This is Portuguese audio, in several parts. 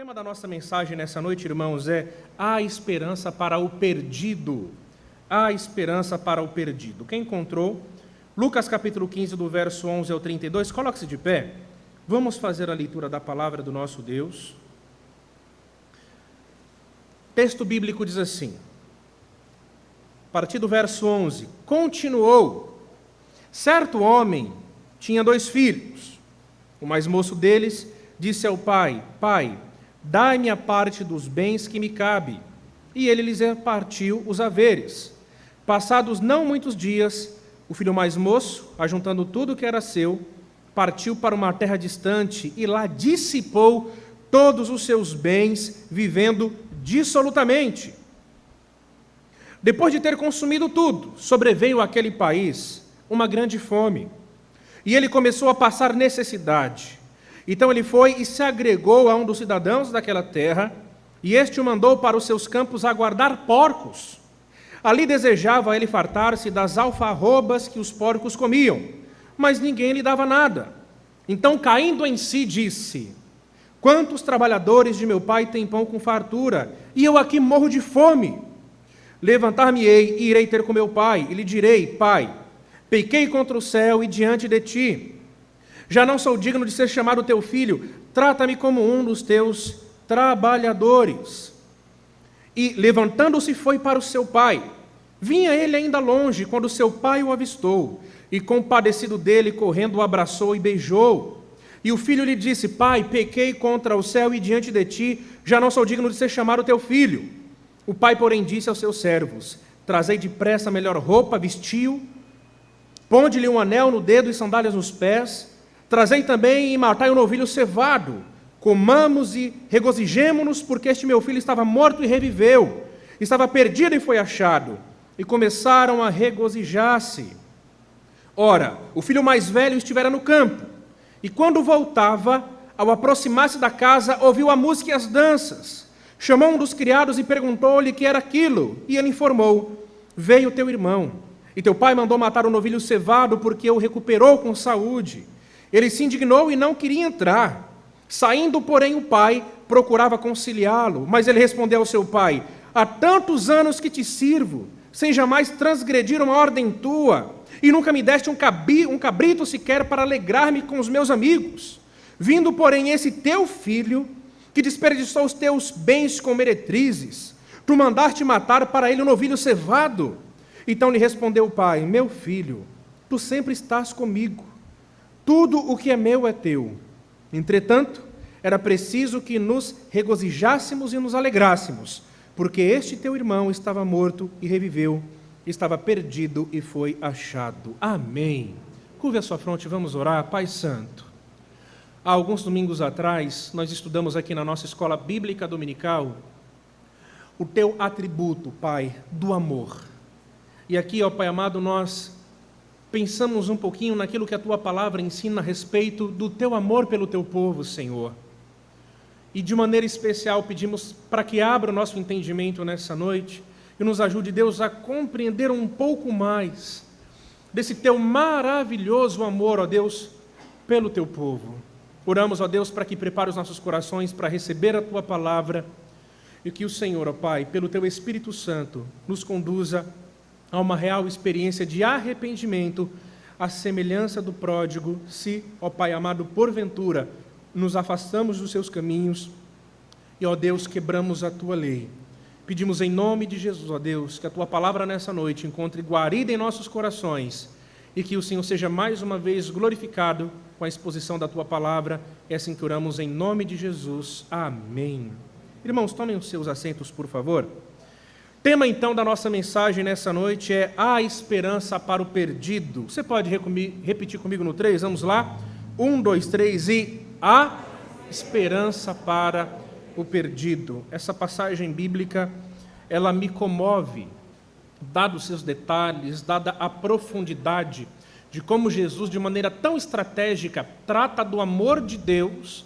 tema da nossa mensagem nessa noite, irmãos, é a esperança para o perdido. A esperança para o perdido. Quem encontrou? Lucas capítulo 15, do verso 11 ao 32. Coloque-se de pé. Vamos fazer a leitura da palavra do nosso Deus. O texto bíblico diz assim, a partir do verso 11. Continuou. Certo homem tinha 2 filhos. O mais moço deles disse ao pai: Pai, dai-me a parte dos bens que me cabe. E ele lhes repartiu os haveres. Passados não muitos dias, o filho mais moço, ajuntando tudo que era seu, partiu para uma terra distante e lá dissipou todos os seus bens, vivendo dissolutamente. Depois de ter consumido tudo, sobreveio àquele país uma grande fome, e ele começou a passar necessidade. Então ele foi e se agregou a um dos cidadãos daquela terra, e este o mandou para os seus campos a guardar porcos. Ali desejava ele fartar-se das alfarrobas que os porcos comiam, mas ninguém lhe dava nada. Então, caindo em si, disse: Quantos trabalhadores de meu pai têm pão com fartura, e eu aqui morro de fome? Levantar-me-ei e irei ter com meu pai, e lhe direi: Pai, pequei contra o céu e diante de ti. Já não sou digno de ser chamado teu filho, trata-me como um dos teus trabalhadores. E, levantando-se, foi para o seu pai. Vinha ele ainda longe, quando seu pai o avistou, e, compadecido dele, correndo, o abraçou e beijou. E o filho lhe disse: Pai, pequei contra o céu e diante de ti, já não sou digno de ser chamado teu filho. O pai, porém, disse aos seus servos: Trazei depressa a melhor roupa, vestiu, ponde-lhe um anel no dedo e sandálias nos pés. Trazei também e matai um novilho cevado. Comamos e regozijemo-nos, porque este meu filho estava morto e reviveu, estava perdido e foi achado. E começaram a regozijar-se. Ora, o filho mais velho estivera no campo, e quando voltava, ao aproximar-se da casa, ouviu a música e as danças. Chamou um dos criados e perguntou-lhe que era aquilo, e ele informou: Veio teu irmão, e teu pai mandou matar o novilho cevado, porque o recuperou com saúde. Ele se indignou e não queria entrar. Saindo, porém, o pai procurava conciliá-lo, mas ele respondeu ao seu pai: Há tantos anos que te sirvo, sem jamais transgredir uma ordem tua, e nunca me deste um cabrito sequer para alegrar-me com os meus amigos. Vindo, porém, esse teu filho, que desperdiçou os teus bens com meretrizes, tu mandaste matar para ele um novilho cevado. Então lhe respondeu o pai: Meu filho, tu sempre estás comigo, tudo o que é meu é teu. Entretanto, era preciso que nos regozijássemos e nos alegrássemos, porque este teu irmão estava morto e reviveu, estava perdido e foi achado. Amém. Curve a sua fronte, vamos orar. Pai Santo, há alguns domingos atrás, nós estudamos aqui na nossa escola bíblica dominical o teu atributo, Pai, do amor. E aqui, ó Pai amado, nós pensamos um pouquinho naquilo que a Tua palavra ensina a respeito do Teu amor pelo Teu povo, Senhor. E de maneira especial pedimos para que abra o nosso entendimento nessa noite e nos ajude, Deus, a compreender um pouco mais desse Teu maravilhoso amor, ó Deus, pelo Teu povo. Oramos, ó Deus, para que prepare os nossos corações para receber a Tua palavra e que o Senhor, ó Pai, pelo Teu Espírito Santo, nos conduza a uma real experiência de arrependimento, à semelhança do pródigo, se, ó Pai amado, porventura, nos afastamos dos seus caminhos e, ó Deus, quebramos a Tua lei. Pedimos em nome de Jesus, ó Deus, que a Tua palavra nessa noite encontre guarida em nossos corações e que o Senhor seja mais uma vez glorificado com a exposição da Tua palavra. É assim que oramos em nome de Jesus. Amém. Irmãos, tomem os seus assentos, por favor. Tema, então, da nossa mensagem nessa noite é a esperança para o perdido. Você pode repetir comigo no 3? Vamos lá? 1, 2, 3 e a esperança para o perdido. Essa passagem bíblica, ela me comove, dados seus detalhes, dada a profundidade de como Jesus, de maneira tão estratégica, trata do amor de Deus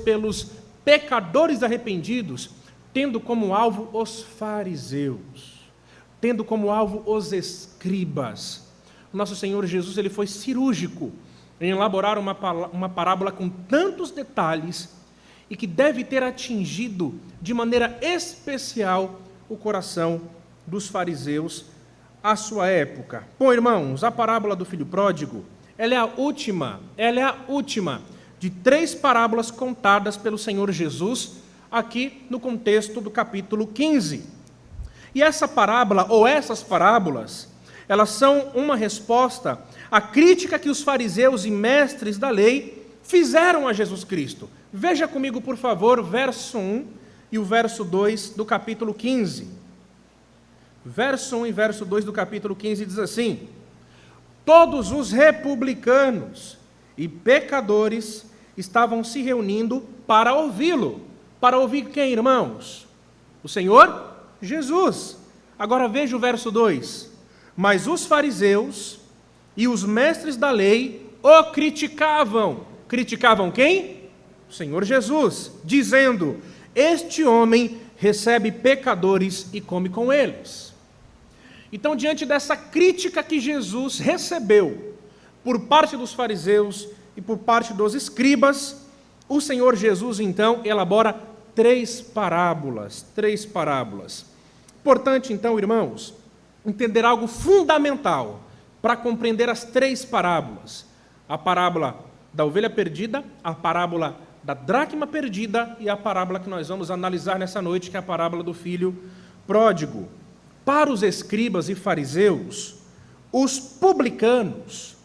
pelos pecadores arrependidos, tendo como alvo os fariseus, tendo como alvo os escribas. O nosso Senhor Jesus, ele foi cirúrgico em elaborar uma parábola com tantos detalhes e que deve ter atingido de maneira especial o coração dos fariseus à sua época. Bom, irmãos, a parábola do filho pródigo, ela é a última de 3 parábolas contadas pelo Senhor Jesus aqui no contexto do capítulo 15. E essa parábola, ou essas parábolas, elas são uma resposta à crítica que os fariseus e mestres da lei fizeram a Jesus Cristo. Veja comigo, por favor, verso 1 e o verso 2 do capítulo 15. Verso 1 e verso 2 do capítulo 15 diz assim: todos os republicanos e pecadores estavam se reunindo para ouvi-lo. Para ouvir quem, irmãos? O Senhor Jesus. Agora veja o verso 2. Mas os fariseus e os mestres da lei o criticavam. Criticavam quem? O Senhor Jesus, dizendo: este homem recebe pecadores e come com eles. Então, diante dessa crítica que Jesus recebeu por parte dos fariseus e por parte dos escribas, o Senhor Jesus, então, elabora 3 parábolas. Importante, então, irmãos, entender algo fundamental para compreender as 3 parábolas. A parábola da ovelha perdida, a parábola da dracma perdida e a parábola que nós vamos analisar nessa noite, que é a parábola do filho pródigo. Para os escribas e fariseus, os publicanos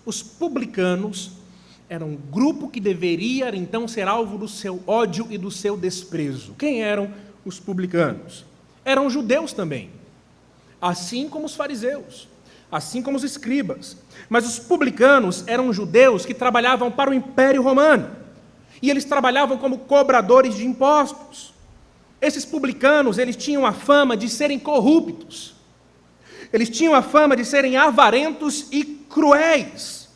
eram um grupo que deveria então ser alvo do seu ódio e do seu desprezo. Quem eram os publicanos? Eram judeus também, assim como os fariseus, assim como os escribas. Mas os publicanos eram judeus que trabalhavam para o Império Romano, e eles trabalhavam como cobradores de impostos. Esses publicanos, eles tinham a fama de serem corruptos, eles tinham a fama de serem avarentos e cruéis.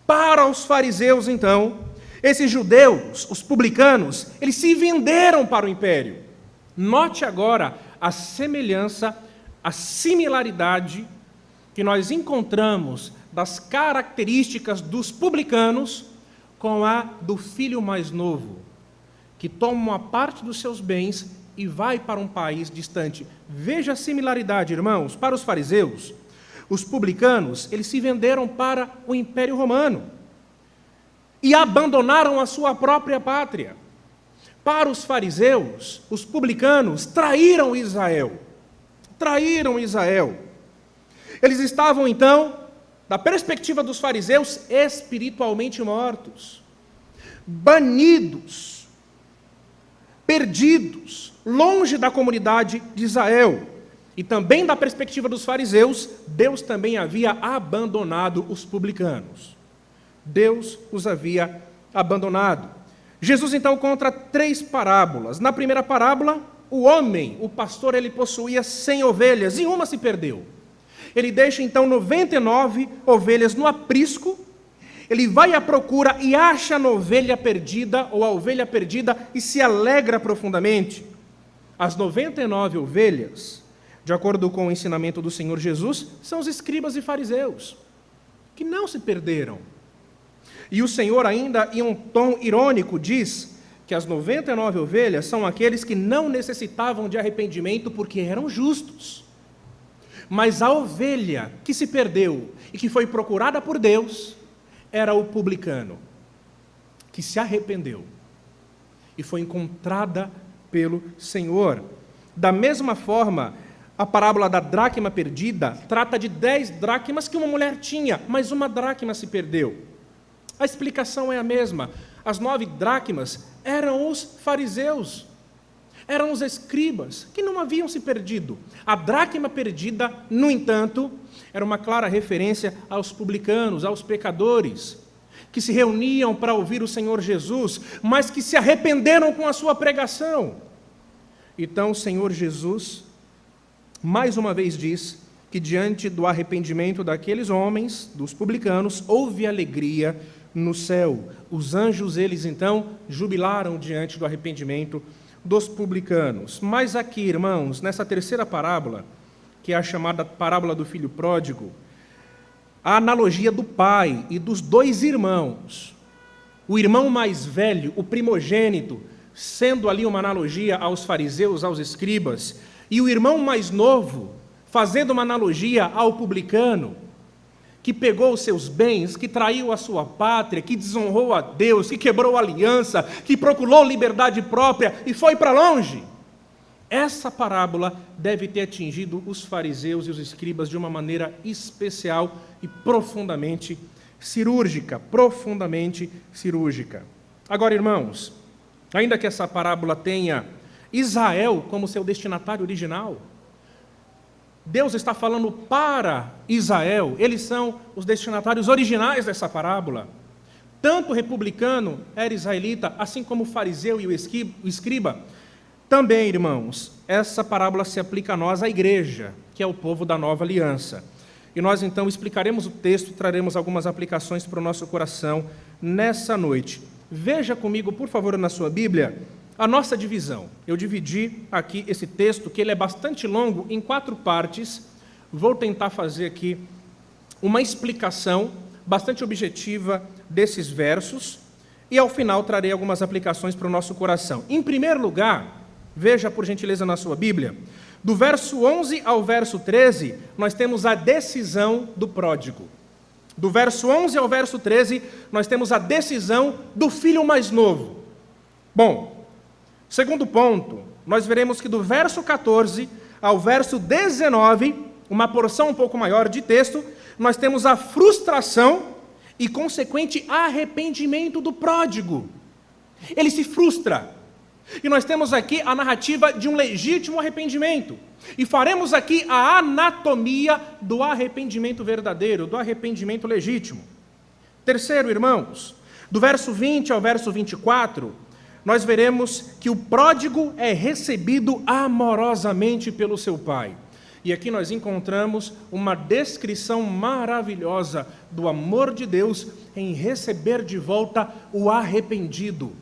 Para os fariseus, então, esses judeus, os publicanos, eles se venderam para o império. Note agora a semelhança, a similaridade que nós encontramos das características dos publicanos com a do filho mais novo, que toma uma parte dos seus bens e vai para um país distante. Veja a similaridade, irmãos. Para os fariseus, os publicanos, eles se venderam para o Império Romano e abandonaram a sua própria pátria. Para os fariseus, os publicanos traíram Israel. Eles estavam, então, da perspectiva dos fariseus, espiritualmente mortos, banidos, perdidos, longe da comunidade de Israel. E também da perspectiva dos fariseus, Deus também havia abandonado os publicanos. Deus os havia abandonado. Jesus, então, conta 3 parábolas. Na primeira parábola, o homem, o pastor, ele possuía 100 ovelhas e uma se perdeu. Ele deixa, então, 99 ovelhas no aprisco. Ele vai à procura e acha a ovelha perdida, ou a ovelha perdida, e se alegra profundamente. As 99 ovelhas, de acordo com o ensinamento do Senhor Jesus, são os escribas e fariseus, que não se perderam. E o Senhor ainda, em um tom irônico, diz que as 99 ovelhas são aqueles que não necessitavam de arrependimento porque eram justos. Mas a ovelha que se perdeu e que foi procurada por Deus era o publicano, que se arrependeu e foi encontrada pelo Senhor. Da mesma forma, a parábola da dracma perdida trata de 10 dracmas que uma mulher tinha, mas uma dracma se perdeu. A explicação é a mesma. As 9 dracmas eram os fariseus, eram os escribas, que não haviam se perdido. A dracma perdida, no entanto, era uma clara referência aos publicanos, aos pecadores, que se reuniam para ouvir o Senhor Jesus, mas que se arrependeram com a sua pregação. Então o Senhor Jesus, mais uma vez diz que diante do arrependimento daqueles homens, dos publicanos, houve alegria no céu. Os anjos, eles então jubilaram diante do arrependimento dos publicanos. Mas aqui, irmãos, nessa terceira parábola, que é a chamada parábola do filho pródigo, a analogia do pai e dos 2 irmãos. O irmão mais velho, o primogênito, sendo ali uma analogia aos fariseus, aos escribas, e o irmão mais novo, fazendo uma analogia ao publicano, que pegou os seus bens, que traiu a sua pátria, que desonrou a Deus, que quebrou a aliança, que procurou liberdade própria e foi para longe. Essa parábola deve ter atingido os fariseus e os escribas de uma maneira especial e profundamente cirúrgica, profundamente cirúrgica. Agora, irmãos, ainda que essa parábola tenha Israel como seu destinatário original, Deus está falando para Israel, eles são os destinatários originais dessa parábola. Tanto o republicano era israelita, assim como o fariseu e o escriba. Também, irmãos, essa parábola se aplica a nós, a igreja, que é o povo da nova aliança. E nós, então, explicaremos o texto e traremos algumas aplicações para o nosso coração nessa noite. Veja comigo, por favor, na sua Bíblia, a nossa divisão. Eu dividi aqui esse texto, que ele é bastante longo, em 4 partes. Vou tentar fazer aqui uma explicação bastante objetiva desses versos e, ao final, trarei algumas aplicações para o nosso coração. Em primeiro lugar, veja, por gentileza, na sua Bíblia, do verso 11 ao verso 13, nós temos a decisão do pródigo. Do verso 11 ao verso 13, nós temos a decisão do filho mais novo. Bom, segundo ponto, nós veremos que do verso 14 ao verso 19, uma porção um pouco maior de texto, nós temos a frustração e consequente arrependimento do pródigo. Ele se frustra. E nós temos aqui a narrativa de um legítimo arrependimento. E faremos aqui a anatomia do arrependimento verdadeiro, do arrependimento legítimo. Terceiro, irmãos, do verso 20 ao verso 24, nós veremos que o pródigo é recebido amorosamente pelo seu pai. E aqui nós encontramos uma descrição maravilhosa do amor de Deus em receber de volta o arrependido.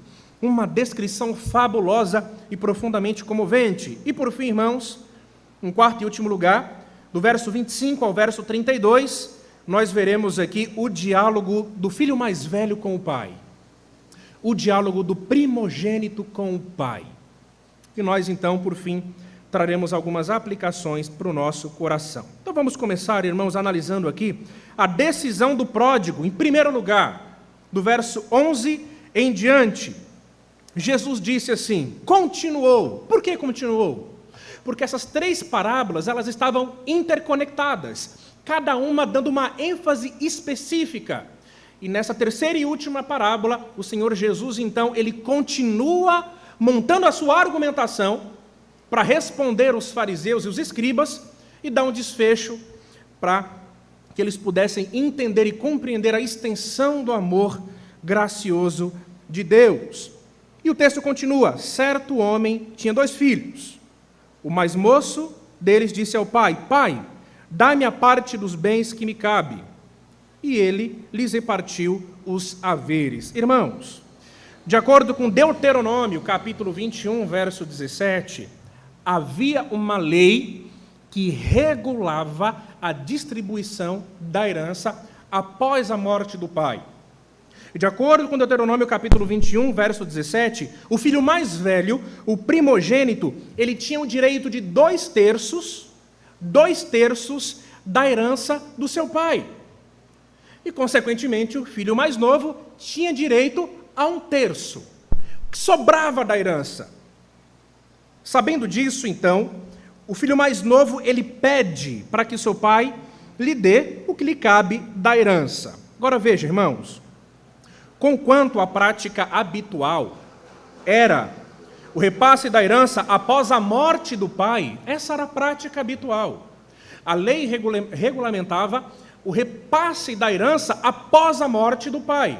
Uma descrição fabulosa e profundamente comovente. E por fim, irmãos, em quarto e último lugar, do verso 25 ao verso 32, nós veremos aqui o diálogo do filho mais velho com o pai. O diálogo do primogênito com o pai. E nós, então, por fim, traremos algumas aplicações para o nosso coração. Então vamos começar, irmãos, analisando aqui a decisão do pródigo. Em primeiro lugar, do verso 11 em diante, Jesus disse assim, continuou. Por que continuou? Porque essas 3 parábolas, elas estavam interconectadas, cada uma dando uma ênfase específica. E nessa terceira e última parábola, o Senhor Jesus, então, ele continua montando a sua argumentação para responder os fariseus e os escribas e dar um desfecho para que eles pudessem entender e compreender a extensão do amor gracioso de Deus. E o texto continua, certo homem tinha 2 filhos. O mais moço deles disse ao pai, pai, dá-me a parte dos bens que me cabe. E ele lhes repartiu os haveres. Irmãos, de acordo com Deuteronômio, capítulo 21, verso 17, havia uma lei que regulava a distribuição da herança após a morte do pai. De acordo com Deuteronômio capítulo 21, verso 17, o filho mais velho, o primogênito, ele tinha o direito de 2/3 da herança do seu pai. E, consequentemente, o filho mais novo tinha direito a 1/3, que sobrava da herança. Sabendo disso, então, o filho mais novo, ele pede para que seu pai lhe dê o que lhe cabe da herança. Agora veja, irmãos, conquanto a prática habitual era o repasse da herança após a morte do pai, essa era a prática habitual. A lei regulamentava o repasse da herança após a morte do pai.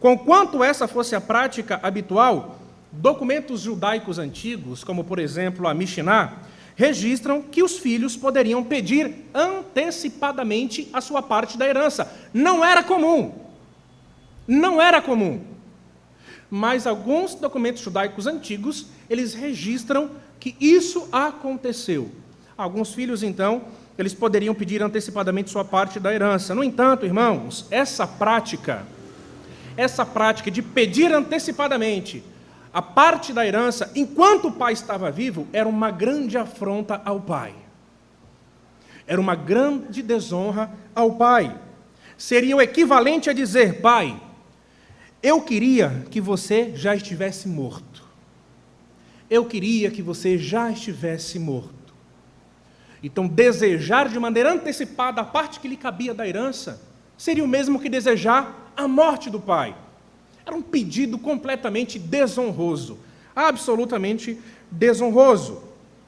Conquanto essa fosse a prática habitual, documentos judaicos antigos, como por exemplo a Mishnah, registram que os filhos poderiam pedir antecipadamente a sua parte da herança. Não era comum. Não era comum. Mas alguns documentos judaicos antigos, eles registram que isso aconteceu. Alguns filhos, então, eles poderiam pedir antecipadamente sua parte da herança. No entanto, irmãos, essa prática de pedir antecipadamente a parte da herança, enquanto o pai estava vivo, era uma grande afronta ao pai. Era uma grande desonra ao pai. Seria o equivalente a dizer: pai, eu queria que você já estivesse morto. Eu queria que você já estivesse morto. Então, desejar de maneira antecipada a parte que lhe cabia da herança seria o mesmo que desejar a morte do pai. Era um pedido completamente desonroso, absolutamente desonroso.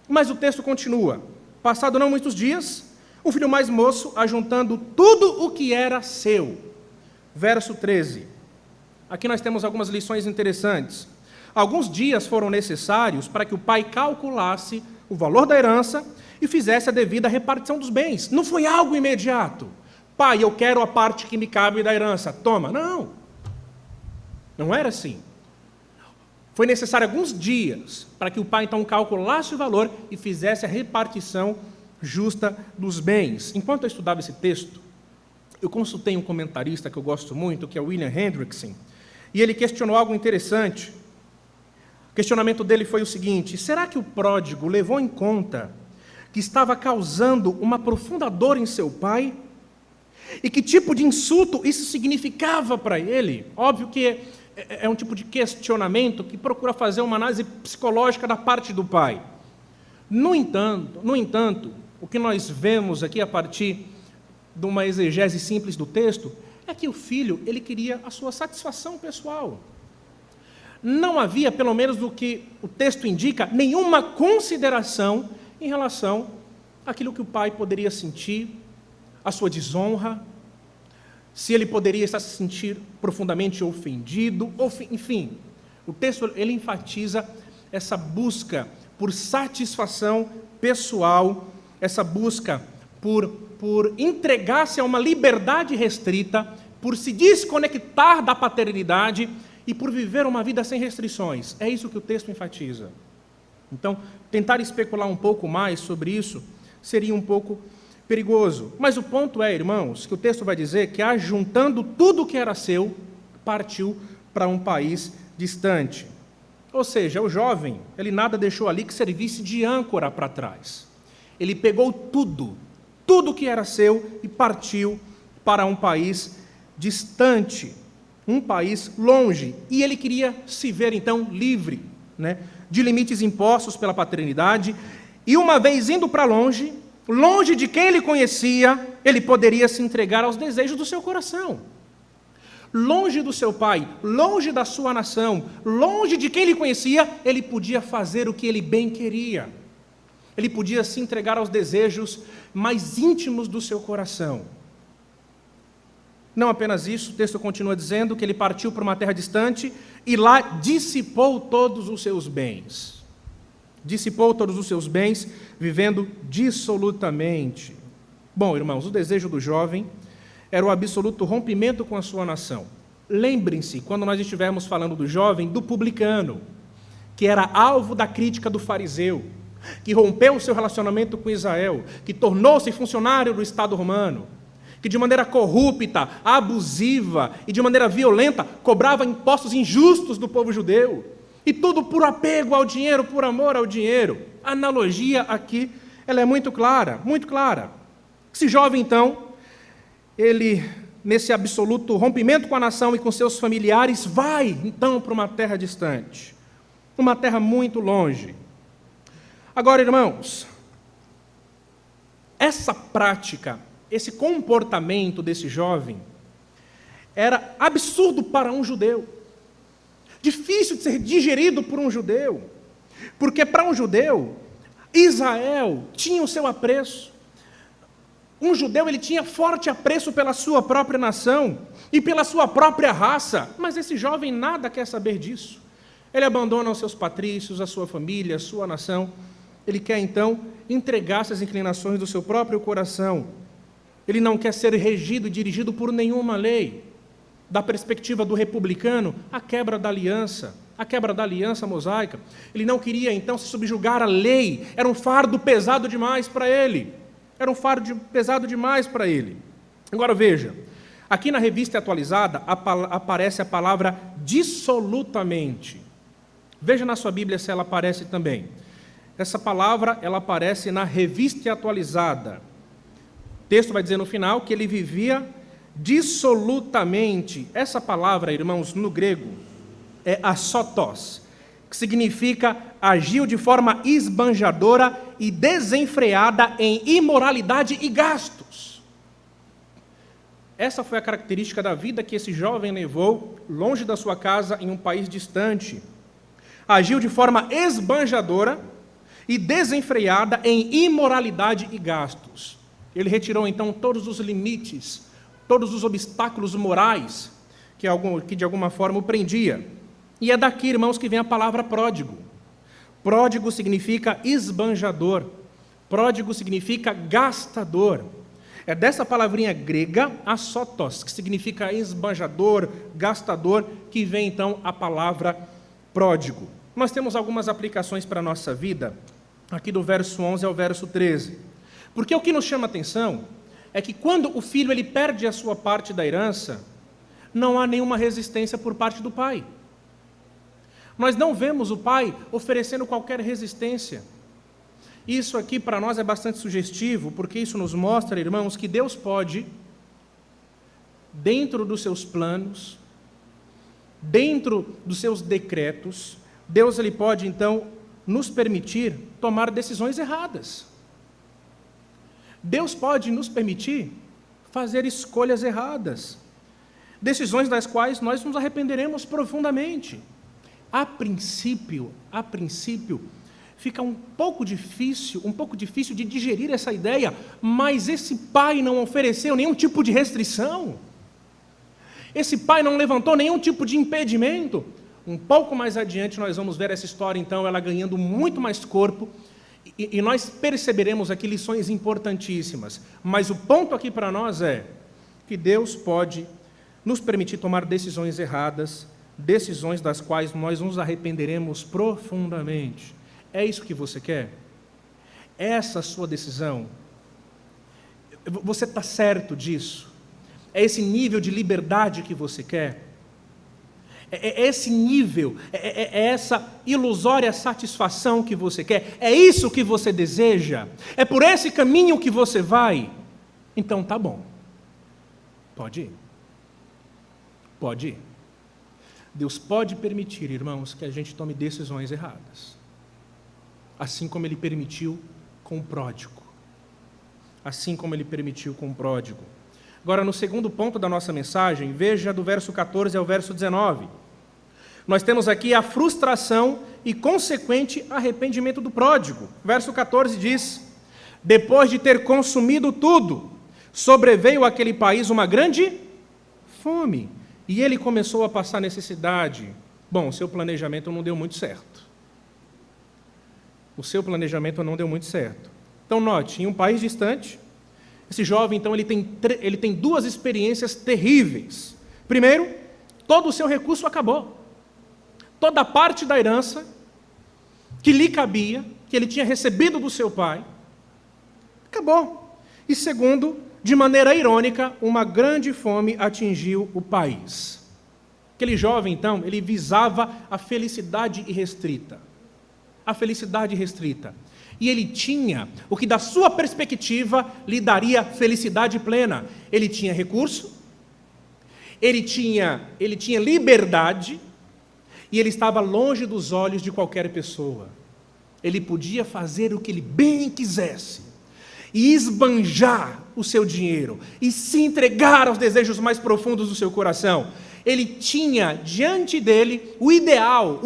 Mas o texto continua. Passado não muitos dias, o filho mais moço, ajuntando tudo o que era seu. Verso 13. Aqui nós temos algumas lições interessantes. Alguns dias foram necessários para que o pai calculasse o valor da herança e fizesse a devida repartição dos bens. Não foi algo imediato. Pai, eu quero a parte que me cabe da herança. Toma. Não. Não era assim. Foi necessário alguns dias para que o pai, então, calculasse o valor e fizesse a repartição justa dos bens. Enquanto eu estudava esse texto, eu consultei um comentarista que eu gosto muito, que é William Hendrickson, e ele questionou algo interessante. O questionamento dele foi o seguinte: será que o pródigo levou em conta que estava causando uma profunda dor em seu pai? E que tipo de insulto isso significava para ele? Óbvio que é um tipo de questionamento que procura fazer uma análise psicológica da parte do pai. No entanto, o que nós vemos aqui a partir de uma exegese simples do texto é que o filho, ele queria a sua satisfação pessoal. Não havia, pelo menos do que o texto indica, nenhuma consideração em relação àquilo que o pai poderia sentir, a sua desonra, se ele poderia estar se sentir profundamente ofendido, enfim. O texto, ele enfatiza essa busca por satisfação pessoal, essa busca por entregar-se a uma liberdade restrita, por se desconectar da paternidade e por viver uma vida sem restrições. É isso que o texto enfatiza. Então, tentar especular um pouco mais sobre isso seria um pouco perigoso. Mas o ponto é, irmãos, que o texto vai dizer que, ajuntando tudo o que era seu, partiu para um país distante. Ou seja, o jovem, ele nada deixou ali que servisse de âncora para trás. Ele pegou tudo que era seu e partiu para um país distante, um país longe. E ele queria se ver, então, livre, de limites impostos pela paternidade. E uma vez indo para longe de quem ele conhecia, ele poderia se entregar aos desejos do seu coração. Longe do seu pai, longe da sua nação, longe de quem ele conhecia, ele podia fazer o que ele bem queria. Ele podia se entregar aos desejos mais íntimos do seu coração. Não apenas isso, o texto continua dizendo que ele partiu para uma terra distante e lá dissipou todos os seus bens. Dissipou todos os seus bens, vivendo dissolutamente. Bom, irmãos, o desejo do jovem era o absoluto rompimento com a sua nação. Lembrem-se, quando nós estivermos falando do jovem, do publicano, que era alvo da crítica do fariseu, que rompeu o seu relacionamento com Israel, que tornou-se funcionário do Estado romano, que de maneira corrupta, abusiva e de maneira violenta cobrava impostos injustos do povo judeu, e tudo por apego ao dinheiro, por amor ao dinheiro. A analogia aqui, ela é muito clara, muito clara. Esse jovem, então, ele, nesse absoluto rompimento com a nação e com seus familiares, vai, então, para uma terra distante, uma terra muito longe. Agora, irmãos, essa prática, esse comportamento desse jovem, era absurdo para um judeu. Difícil de ser digerido por um judeu, porque para um judeu, Israel tinha o seu apreço. Um judeu, ele tinha forte apreço pela sua própria nação e pela sua própria raça, mas esse jovem nada quer saber disso. Ele abandona os seus patrícios, a sua família, a sua nação. Ele quer, então, entregar-se às inclinações do seu próprio coração. Ele não quer ser regido e dirigido por nenhuma lei. Da perspectiva do republicano, a quebra da aliança mosaica. Ele não queria, então, se subjugar à lei. Era um fardo pesado demais para ele. Agora veja, aqui na revista atualizada aparece a palavra dissolutamente. Veja na sua Bíblia se ela aparece também. Essa palavra, ela aparece na Revista Atualizada. O texto vai dizer no final que ele vivia dissolutamente. Essa palavra, irmãos, no grego, é asotos, que significa agiu de forma esbanjadora e desenfreada em imoralidade e gastos. Essa foi a característica da vida que esse jovem levou longe da sua casa em um país distante. Agiu de forma esbanjadora e desenfreada em imoralidade e gastos. Ele retirou então todos os limites, todos os obstáculos morais que de alguma forma o prendia. E é daqui, irmãos, que vem a palavra pródigo. Pródigo significa esbanjador. Pródigo significa gastador. É dessa palavrinha grega, asotos, que significa esbanjador, gastador, que vem então a palavra pródigo. Nós temos algumas aplicações para a nossa vida, aqui do verso 11 ao verso 13. Porque o que nos chama a atenção é que quando o filho ele perde a sua parte da herança, não há nenhuma resistência por parte do pai. Nós não vemos o pai oferecendo qualquer resistência. Isso aqui para nós é bastante sugestivo, porque isso nos mostra, irmãos, que Deus pode, dentro dos seus planos, dentro dos seus decretos, Deus ele pode então nos permitir tomar decisões erradas. Deus pode nos permitir fazer escolhas erradas, decisões das quais nós nos arrependeremos profundamente. A princípio, fica um pouco difícil de digerir essa ideia, mas esse pai não ofereceu nenhum tipo de restrição. Esse pai não levantou nenhum tipo de impedimento. Um pouco mais adiante nós vamos ver essa história, então, ela ganhando muito mais corpo, e nós perceberemos aqui lições importantíssimas. Mas o ponto aqui para nós é que Deus pode nos permitir tomar decisões erradas, decisões das quais nós nos arrependeremos profundamente. É isso que você quer? Essa sua decisão? Você está certo disso? É esse nível de liberdade que você quer? É esse nível, é essa ilusória satisfação que você quer? É isso que você deseja? É por esse caminho que você vai? Então tá bom. Pode ir. Pode ir. Deus pode permitir, irmãos, que a gente tome decisões erradas. Assim como Ele permitiu com o pródigo. Assim como Ele permitiu com o pródigo. Agora, no segundo ponto da nossa mensagem, veja do verso 14 ao verso 19. Nós temos aqui a frustração e consequente arrependimento do pródigo. Verso 14 diz: depois de ter consumido tudo, sobreveio àquele país uma grande fome, e ele começou a passar necessidade. Bom, o seu planejamento não deu muito certo. O seu planejamento não deu muito certo. Então, note, em um país distante, esse jovem, então, ele tem duas experiências terríveis. Primeiro, todo o seu recurso acabou. Toda a parte da herança que lhe cabia, que ele tinha recebido do seu pai, acabou. E segundo, de maneira irônica, uma grande fome atingiu o país. Aquele jovem, então, ele visava a felicidade irrestrita. A felicidade restrita. E ele tinha o que, da sua perspectiva, lhe daria felicidade plena. Ele tinha recurso, ele tinha liberdade, e ele estava longe dos olhos de qualquer pessoa. Ele podia fazer o que ele bem quisesse, e esbanjar o seu dinheiro, e se entregar aos desejos mais profundos do seu coração. Ele tinha diante dele o ideal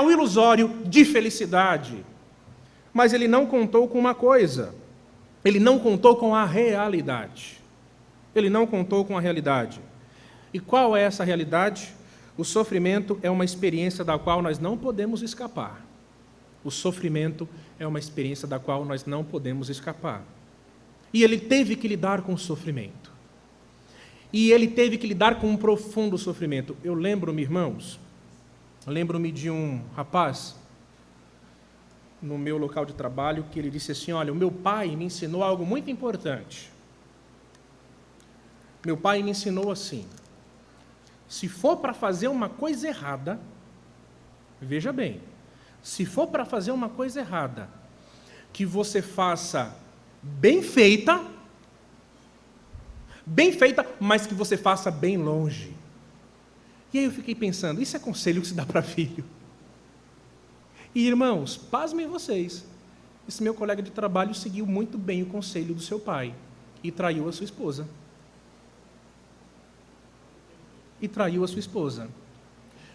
ilusório de felicidade. Mas ele não contou com uma coisa. Ele não contou com a realidade. Ele não contou com a realidade. E qual é essa realidade? O sofrimento é uma experiência da qual nós não podemos escapar. O sofrimento é uma experiência da qual nós não podemos escapar. E ele teve que lidar com o sofrimento. E ele teve que lidar com um profundo sofrimento. Eu lembro-me, irmãos, de um rapaz no meu local de trabalho que ele disse assim: olha, o meu pai me ensinou algo muito importante. Meu pai me ensinou assim: se for para fazer uma coisa errada, veja bem, Se for para fazer uma coisa errada, que você faça bem feita, mas que você faça bem longe. E aí eu fiquei pensando, isso é conselho que se dá para filho? E irmãos, pasmem vocês, esse meu colega de trabalho seguiu muito bem o conselho do seu pai e traiu a sua esposa.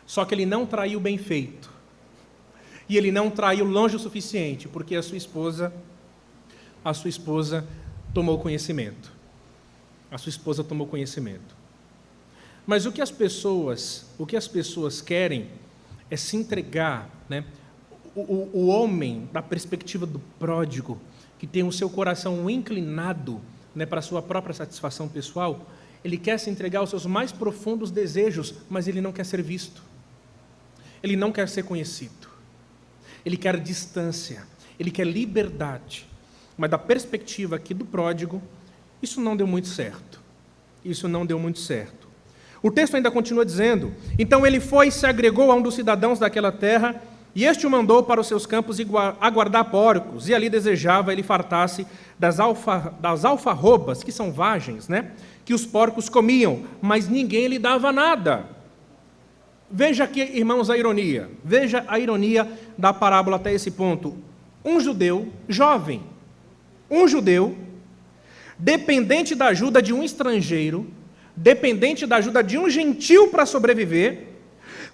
Só que ele não traiu bem feito. E ele não traiu longe o suficiente, porque a sua esposa tomou conhecimento. Mas o que as pessoas querem é se entregar, né? O homem, da perspectiva do pródigo, que tem o seu coração inclinado, né, para a sua própria satisfação pessoal, ele quer se entregar aos seus mais profundos desejos, mas ele não quer ser visto. Ele não quer ser conhecido. Ele quer distância. Ele quer liberdade. Mas da perspectiva aqui do pródigo, isso não deu muito certo. O texto ainda continua dizendo: então ele foi e se agregou a um dos cidadãos daquela terra, e este o mandou para os seus campos aguardar porcos, e ali desejava ele fartar-se das alfarrobas, que são vagens, né, que os porcos comiam, mas ninguém lhe dava nada. Veja aqui, irmãos, a ironia. Veja a ironia da parábola até esse ponto. Um judeu jovem, dependente da ajuda de um estrangeiro, dependente da ajuda de um gentil para sobreviver,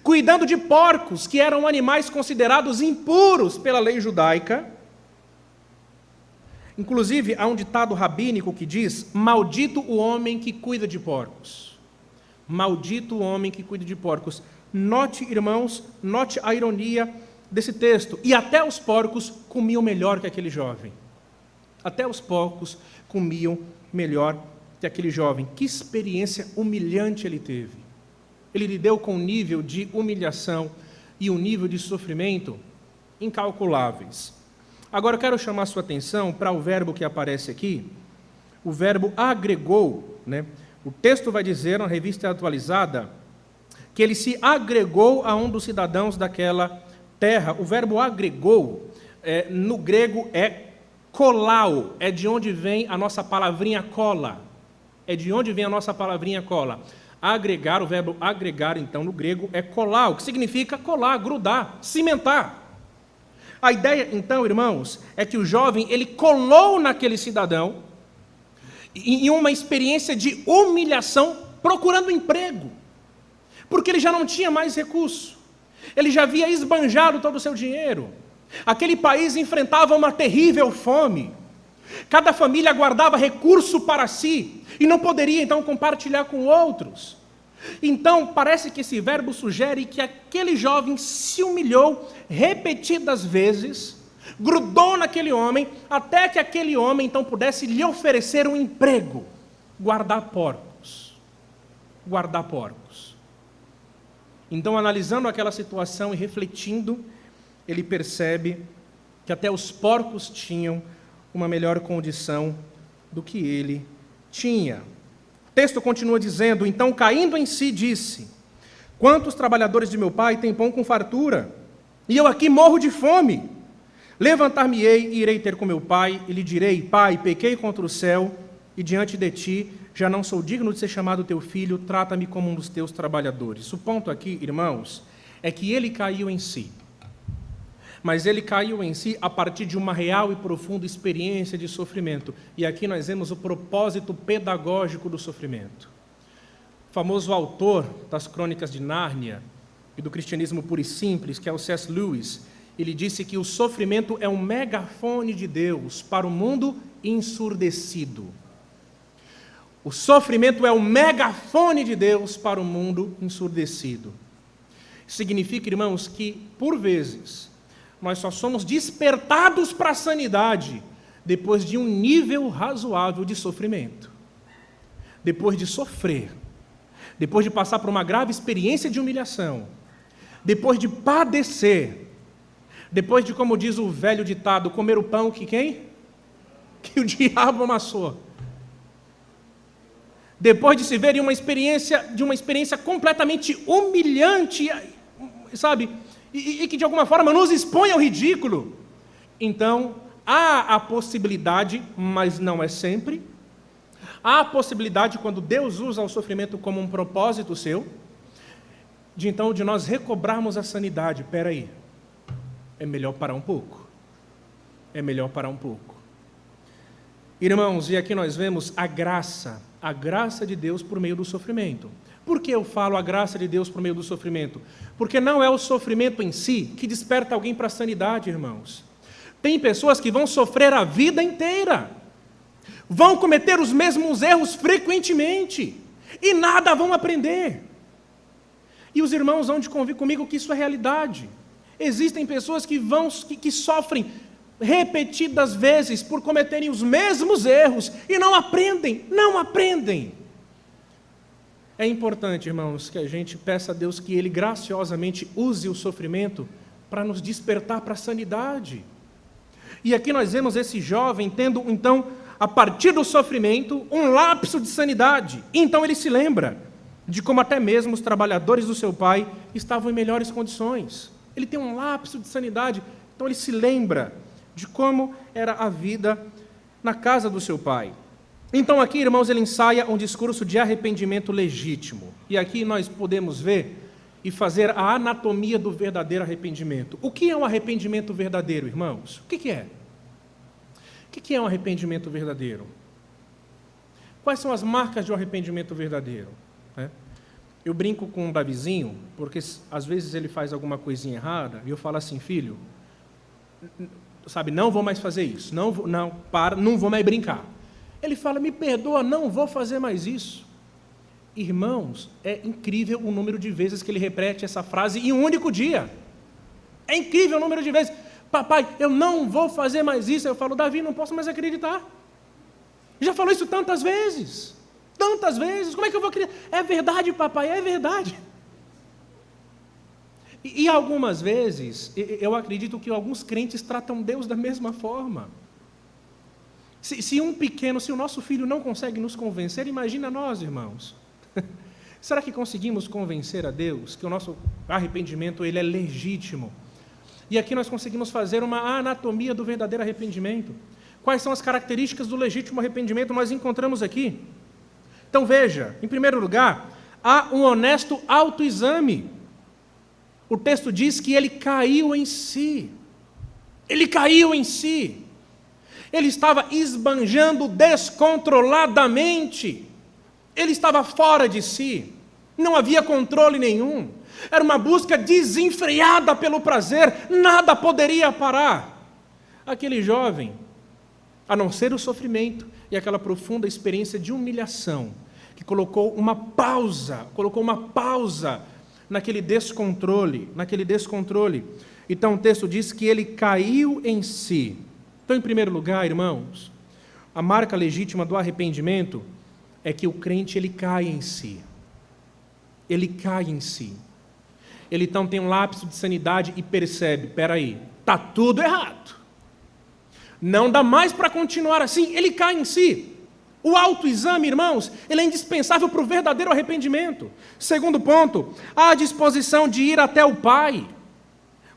cuidando de porcos, que eram animais considerados impuros pela lei judaica. Inclusive, há um ditado rabínico que diz: maldito o homem que cuida de porcos. Maldito o homem que cuida de porcos. Note, irmãos, note a ironia desse texto. E até os porcos comiam melhor que aquele jovem. Que experiência humilhante ele teve. Ele lidou com um nível de humilhação e um nível de sofrimento incalculáveis. Agora eu quero chamar a sua atenção para o verbo que aparece aqui, o verbo agregou, né? O texto vai dizer, na revista atualizada, que ele se agregou a um dos cidadãos daquela terra. O verbo agregou, no grego, é kolau, é de onde vem a nossa palavrinha cola. Agregar, o verbo agregar, então, no grego, é kolau, que significa colar, grudar, cimentar. A ideia, então, irmãos, é que o jovem, ele colou naquele cidadão em uma experiência de humilhação, procurando emprego, porque ele já não tinha mais recurso, ele já havia esbanjado todo o seu dinheiro, aquele país enfrentava uma terrível fome, cada família guardava recurso para si, e não poderia, então, compartilhar com outros. Então, parece que esse verbo sugere que aquele jovem se humilhou repetidas vezes, grudou naquele homem, até que aquele homem, então, pudesse lhe oferecer um emprego, guardar porcos. Então, analisando aquela situação e refletindo, ele percebe que até os porcos tinham uma melhor condição do que ele tinha. O texto continua dizendo: então, caindo em si, disse: quantos trabalhadores de meu pai têm pão com fartura, e eu aqui morro de fome? Levantar-me-ei e irei ter com meu pai, e lhe direi: pai, pequei contra o céu, e diante de ti já não sou digno de ser chamado teu filho, trata-me como um dos teus trabalhadores. O ponto aqui, irmãos, é que ele caiu em si. Mas ele caiu em si a partir de uma real e profunda experiência de sofrimento. E aqui nós vemos o propósito pedagógico do sofrimento. O famoso autor das Crônicas de Nárnia e do cristianismo puro e simples, que é o C.S. Lewis, ele disse que o sofrimento é um megafone de Deus para o mundo ensurdecido. O sofrimento é o megafone de Deus para o mundo ensurdecido. Significa, irmãos, que, por vezes, nós só somos despertados para a sanidade depois de um nível razoável de sofrimento. Depois de sofrer, depois de passar por uma grave experiência de humilhação, depois de padecer, depois de, como diz o velho ditado, comer o pão que quem? Que o diabo amassou. Depois de se ver em uma experiência completamente humilhante, sabe? e que de alguma forma nos expõe ao ridículo. Então, há a possibilidade, mas não é sempre, há a possibilidade, quando Deus usa o sofrimento como um propósito seu, de nós recobrarmos a sanidade. Espera aí, é melhor parar um pouco. É melhor parar um pouco. Irmãos, e aqui nós vemos a graça de Deus por meio do sofrimento. Por que eu falo a graça de Deus por meio do sofrimento? Porque não é o sofrimento em si que desperta alguém para a sanidade, irmãos. Tem pessoas que vão sofrer a vida inteira, vão cometer os mesmos erros frequentemente, e nada vão aprender. E os irmãos vão de convir comigo que isso é realidade. Existem pessoas que sofrem repetidas vezes por cometerem os mesmos erros e não aprendem. É importante, irmãos, que a gente peça a Deus que Ele graciosamente use o sofrimento para nos despertar para a sanidade. E aqui nós vemos esse jovem tendo, então, a partir do sofrimento, um lapso de sanidade. Então ele se lembra de como até mesmo os trabalhadores do seu pai estavam em melhores condições. Ele tem um lapso de sanidade, então ele se lembra de como era a vida na casa do seu pai. Então aqui, irmãos, ele ensaia um discurso de arrependimento legítimo. E aqui nós podemos ver e fazer a anatomia do verdadeiro arrependimento. O que é um arrependimento verdadeiro, irmãos? O que é? O que é um arrependimento verdadeiro? Quais são as marcas de um arrependimento verdadeiro? Eu brinco com o Davizinho, porque às vezes ele faz alguma coisinha errada, e eu falo assim: filho, sabe, não vou mais fazer isso, não vou mais brincar. Ele fala: me perdoa, não vou fazer mais isso. Irmãos, é incrível o número de vezes que ele repete essa frase em um único dia. É incrível o número de vezes. Papai, eu não vou fazer mais isso. Eu falo: Davi, não posso mais acreditar. Já falou isso tantas vezes. Tantas vezes. Como é que eu vou acreditar? É verdade, papai, é verdade. E algumas vezes, eu acredito que alguns crentes tratam Deus da mesma forma. Se o nosso filho não consegue nos convencer, imagina nós, irmãos. Será que conseguimos convencer a Deus que o nosso arrependimento ele é legítimo? E aqui nós conseguimos fazer uma anatomia do verdadeiro arrependimento. Quais são as características do legítimo arrependimento nós encontramos aqui? Então veja, em primeiro lugar, há um honesto autoexame. O texto diz que ele caiu em si. Ele caiu em si. Ele estava esbanjando descontroladamente. Ele estava fora de si. Não havia controle nenhum. Era uma busca desenfreada pelo prazer. Nada poderia parar. Aquele jovem, a não ser o sofrimento e aquela profunda experiência de humilhação, que colocou uma pausa naquele descontrole. Então o texto diz que ele caiu em si. Então, em primeiro lugar, irmãos, a marca legítima do arrependimento é que o crente ele cai em si. Ele cai em si. Ele então tem um lapso de sanidade e percebe: espera aí, está tudo errado. Não dá mais para continuar assim. Ele cai em si. O autoexame, irmãos, ele é indispensável para o verdadeiro arrependimento. Segundo ponto, há a disposição de ir até o Pai.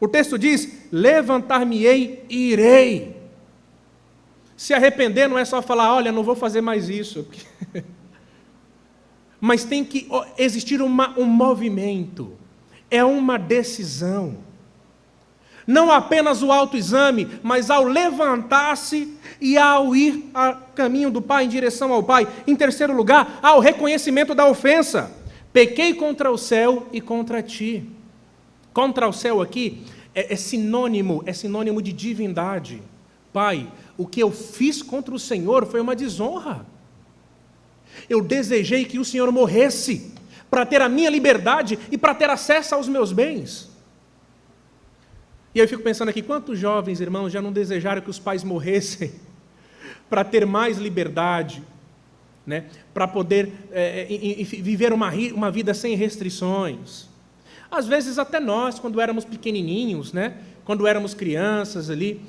O texto diz: levantar-me-ei e irei. Se arrepender não é só falar: olha, não vou fazer mais isso. Mas tem que existir um movimento. É uma decisão. Não apenas o autoexame, mas ao levantar-se e ao ir a caminho do Pai, em direção ao Pai. Em terceiro lugar, há o reconhecimento da ofensa. Pequei contra o céu e contra ti. Contra o céu aqui é sinônimo de divindade. Pai, o que eu fiz contra o Senhor foi uma desonra. Eu desejei que o Senhor morresse para ter a minha liberdade e para ter acesso aos meus bens. E eu fico pensando aqui: quantos jovens, irmãos, já não desejaram que os pais morressem para ter mais liberdade, né? Para poder viver uma vida sem restrições? Às vezes até nós, quando éramos pequenininhos, né? Quando éramos crianças ali,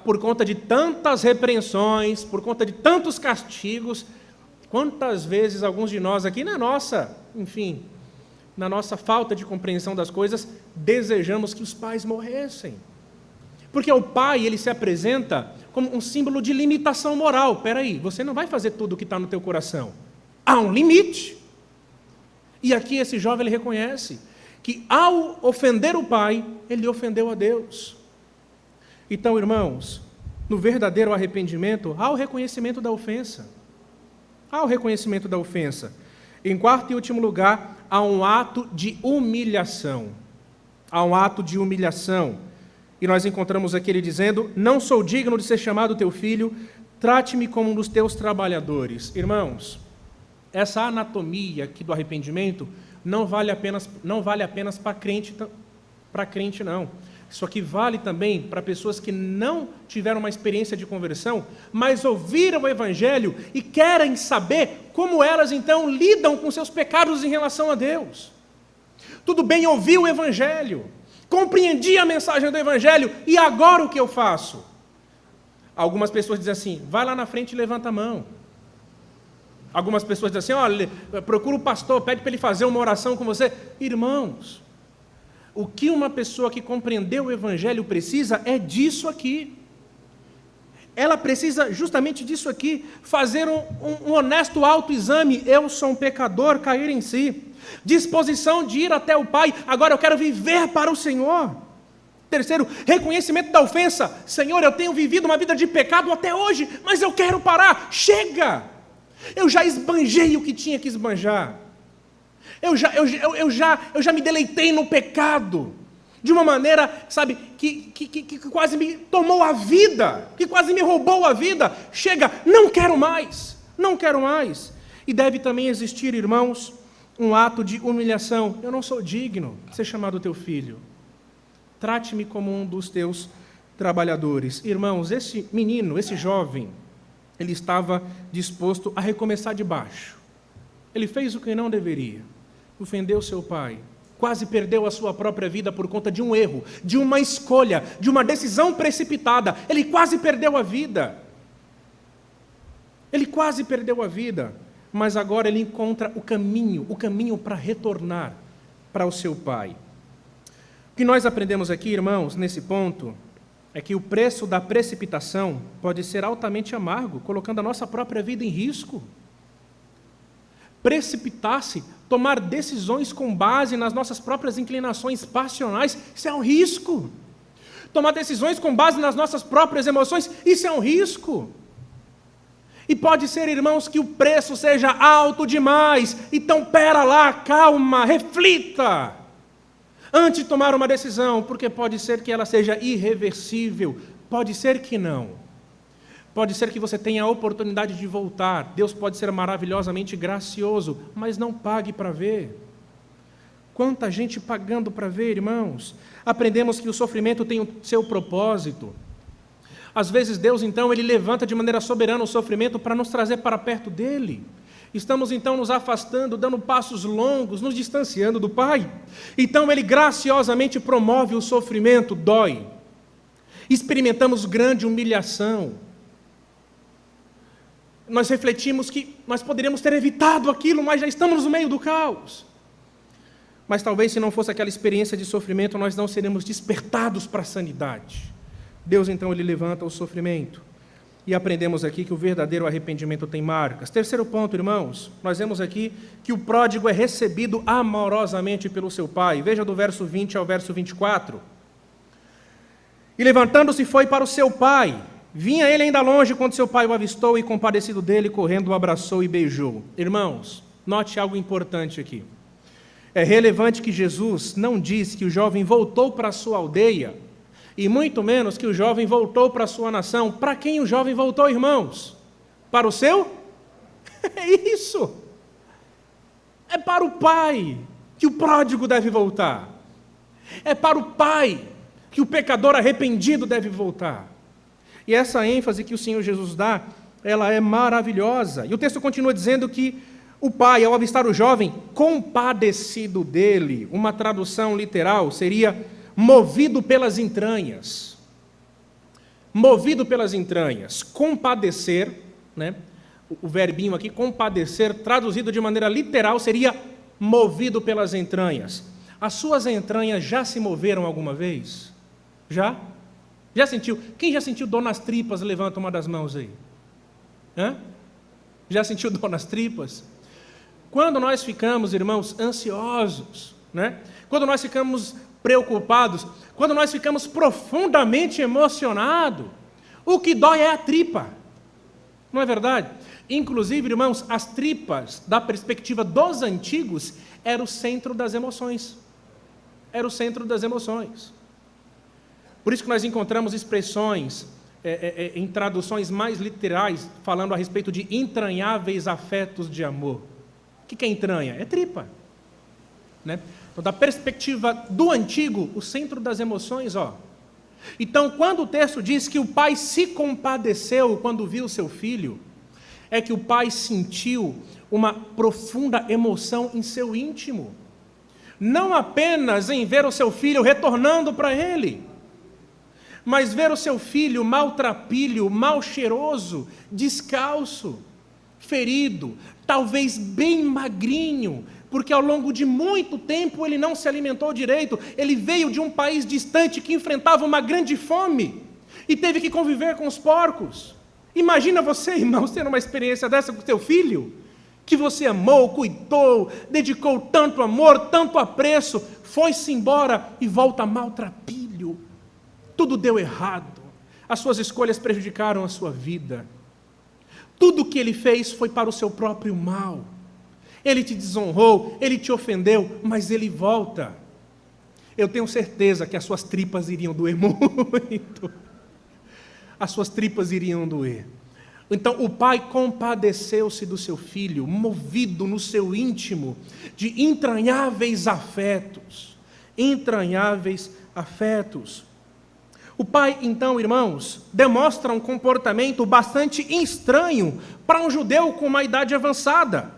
por conta de tantas repreensões, por conta de tantos castigos, quantas vezes alguns de nós aqui na nossa, na nossa falta de compreensão das coisas, desejamos que os pais morressem. Porque o pai, ele se apresenta como um símbolo de limitação moral. Espera aí, você não vai fazer tudo o que está no teu coração. Há um limite. E aqui esse jovem, ele reconhece que ao ofender o pai, ele ofendeu a Deus. Então, irmãos, no verdadeiro arrependimento, há o reconhecimento da ofensa. Há o reconhecimento da ofensa. Em quarto e último lugar, há um ato de humilhação. Há um ato de humilhação. E nós encontramos aqui ele dizendo: não sou digno de ser chamado teu filho, trate-me como um dos teus trabalhadores. Irmãos, essa anatomia aqui do arrependimento não vale apenas para crente, não. Isso aqui vale também para pessoas que não tiveram uma experiência de conversão, mas ouviram o Evangelho e querem saber como elas então lidam com seus pecados em relação a Deus. Tudo bem, ouvi o Evangelho, compreendi a mensagem do Evangelho, e agora o que eu faço? Algumas pessoas dizem assim: vai lá na frente e levanta a mão. Algumas pessoas dizem assim: olha, procura o pastor, pede para ele fazer uma oração com você. Irmãos, o que uma pessoa que compreendeu o Evangelho precisa é disso aqui. Ela precisa justamente disso aqui, fazer um honesto autoexame. Eu sou um pecador, cair em si. Disposição de ir até o Pai. Agora eu quero viver para o Senhor. Terceiro, reconhecimento da ofensa. Senhor, eu tenho vivido uma vida de pecado até hoje, mas eu quero parar. Chega! Eu já esbanjei o que tinha que esbanjar. Eu já me deleitei no pecado, de uma maneira, sabe, que quase me tomou a vida, que quase me roubou a vida. Chega, não quero mais, não quero mais. E deve também existir, irmãos, um ato de humilhação. Eu não sou digno de ser chamado teu filho. Trate-me como um dos teus trabalhadores. Irmãos, esse menino, esse jovem, ele estava disposto a recomeçar de baixo. Ele fez o que não deveria. Ofendeu seu pai, quase perdeu a sua própria vida por conta de um erro, de uma escolha, de uma decisão precipitada. Ele quase perdeu a vida. Ele quase perdeu a vida, mas agora ele encontra o caminho para retornar para o seu pai. O que nós aprendemos aqui, irmãos, nesse ponto, é que o preço da precipitação pode ser altamente amargo, colocando a nossa própria vida em risco. Precipitar-se, tomar decisões com base nas nossas próprias inclinações passionais, isso é um risco. Tomar decisões com base nas nossas próprias emoções, isso é um risco. E pode ser, irmãos, que o preço seja alto demais. Então, pera lá, calma, reflita, antes de tomar uma decisão, porque pode ser que ela seja irreversível, pode ser que não. Pode ser que você tenha a oportunidade de voltar. Deus pode ser maravilhosamente gracioso, mas não pague para ver. Quanta gente pagando para ver, irmãos. Aprendemos que o sofrimento tem o seu propósito. Às vezes Deus, então, Ele levanta de maneira soberana o sofrimento para nos trazer para perto dEle. Estamos, então, nos afastando, dando passos longos, nos distanciando do Pai. Então, Ele graciosamente promove o sofrimento, dói. Experimentamos grande humilhação. Nós refletimos que nós poderíamos ter evitado aquilo, mas já estamos no meio do caos. Mas talvez se não fosse aquela experiência de sofrimento, nós não seríamos despertados para a sanidade. Deus, então, Ele levanta o sofrimento. E aprendemos aqui que o verdadeiro arrependimento tem marcas. Terceiro ponto, irmãos, nós vemos aqui que o pródigo é recebido amorosamente pelo seu pai. Veja do verso 20 ao verso 24. E levantando-se foi para o seu pai. Vinha ele ainda longe quando seu pai o avistou e, compadecido dele, correndo, o abraçou e beijou. Irmãos, note algo importante aqui. É relevante que Jesus não diz que o jovem voltou para a sua aldeia, e muito menos que o jovem voltou para a sua nação. Para quem o jovem voltou, irmãos? Para o seu? É isso. É para o pai que o pródigo deve voltar. É para o pai que o pecador arrependido deve voltar. E essa ênfase que o Senhor Jesus dá, ela é maravilhosa. E o texto continua dizendo que o pai, ao avistar o jovem, compadecido dele, uma tradução literal seria movido pelas entranhas. Movido pelas entranhas. Compadecer, né? O verbinho aqui, compadecer, traduzido de maneira literal, seria movido pelas entranhas. As suas entranhas já se moveram alguma vez? Já? Já sentiu? Quem já sentiu dor nas tripas? Levanta uma das mãos aí. Hã? Já sentiu dor nas tripas? Quando nós ficamos, irmãos, ansiosos, né? Quando nós ficamos preocupados, quando nós ficamos profundamente emocionados, o que dói é a tripa. Não é verdade? Inclusive, irmãos, as tripas, da perspectiva dos antigos, era o centro das emoções. Era o centro das emoções. Por isso que nós encontramos expressões em traduções mais literais, falando a respeito de entranháveis afetos de amor. O que é entranha? É tripa. Né? Então, da perspectiva do antigo, o centro das emoções, ó. Então, quando o texto diz que o pai se compadeceu quando viu seu filho, é que o pai sentiu uma profunda emoção em seu íntimo. Não apenas em ver o seu filho retornando para ele, mas ver o seu filho maltrapilho, mal cheiroso, descalço, ferido, talvez bem magrinho, porque ao longo de muito tempo ele não se alimentou direito, ele veio de um país distante que enfrentava uma grande fome e teve que conviver com os porcos. Imagina você, irmãos, tendo uma experiência dessa com o seu filho, que você amou, cuidou, dedicou tanto amor, tanto apreço, foi-se embora e volta maltrapilho. Tudo deu errado, as suas escolhas prejudicaram a sua vida. Tudo o que ele fez foi para o seu próprio mal. Ele te desonrou, ele te ofendeu, mas ele volta. Eu tenho certeza que as suas tripas iriam doer muito. As suas tripas iriam doer. Então o pai compadeceu-se do seu filho, movido no seu íntimo de entranháveis afetos. Entranháveis afetos. O pai, então, irmãos, demonstra um comportamento bastante estranho para um judeu com uma idade avançada.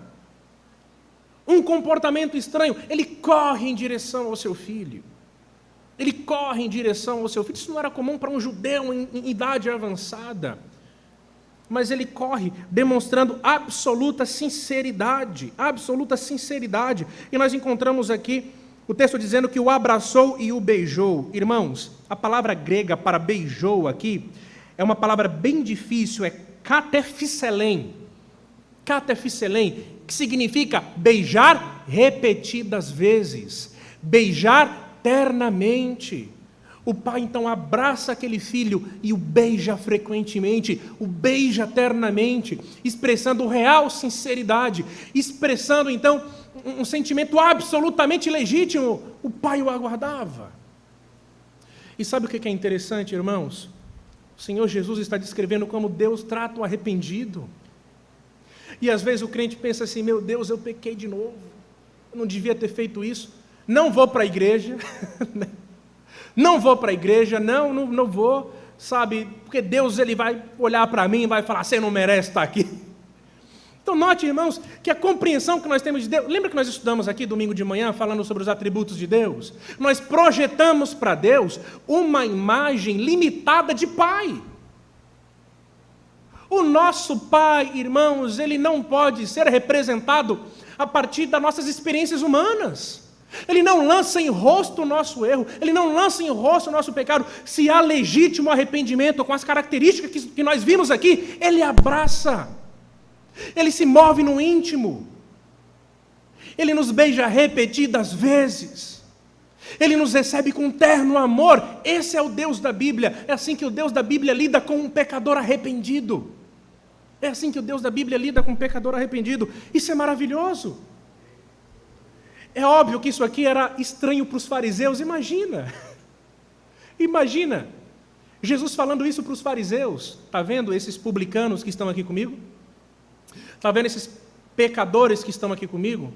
Um comportamento estranho. Ele corre em direção ao seu filho. Ele corre em direção ao seu filho. Isso não era comum para um judeu em idade avançada. Mas ele corre demonstrando absoluta sinceridade. Absoluta sinceridade. E nós encontramos aqui o texto dizendo que o abraçou e o beijou. Irmãos, a palavra grega para beijou aqui é uma palavra bem difícil, é katefiselen. Katefiselen, que significa beijar repetidas vezes, beijar ternamente. O pai então abraça aquele filho e o beija frequentemente, o beija ternamente, expressando real sinceridade, expressando então um sentimento absolutamente legítimo. O pai o aguardava. E sabe o que é interessante, irmãos? O Senhor Jesus está descrevendo como Deus trata o arrependido. E às vezes o crente pensa assim, meu Deus, eu pequei de novo, eu não devia ter feito isso, não vou para a igreja, não vou para a igreja, não vou, sabe, porque Deus ele vai olhar para mim e vai falar, você não merece estar aqui. Então note, irmãos, que a compreensão que nós temos de Deus, lembra que nós estudamos aqui domingo de manhã, falando sobre os atributos de Deus? Nós projetamos para Deus uma imagem limitada de Pai. O nosso Pai, irmãos, ele não pode ser representado a partir das nossas experiências humanas. Ele não lança em rosto o nosso erro, ele não lança em rosto o nosso pecado. Se há legítimo arrependimento com as características que nós vimos aqui, ele abraça, ele se move no íntimo, ele nos beija repetidas vezes, ele nos recebe com terno amor. Esse é o Deus da Bíblia. É assim que o Deus da Bíblia lida com um pecador arrependido. É assim que o Deus da Bíblia lida com um pecador arrependido. Isso é maravilhoso. É óbvio que isso aqui era estranho para os fariseus. Imagina, Jesus falando isso para os fariseus. Está vendo esses publicanos que estão aqui comigo? Está vendo esses pecadores que estão aqui comigo?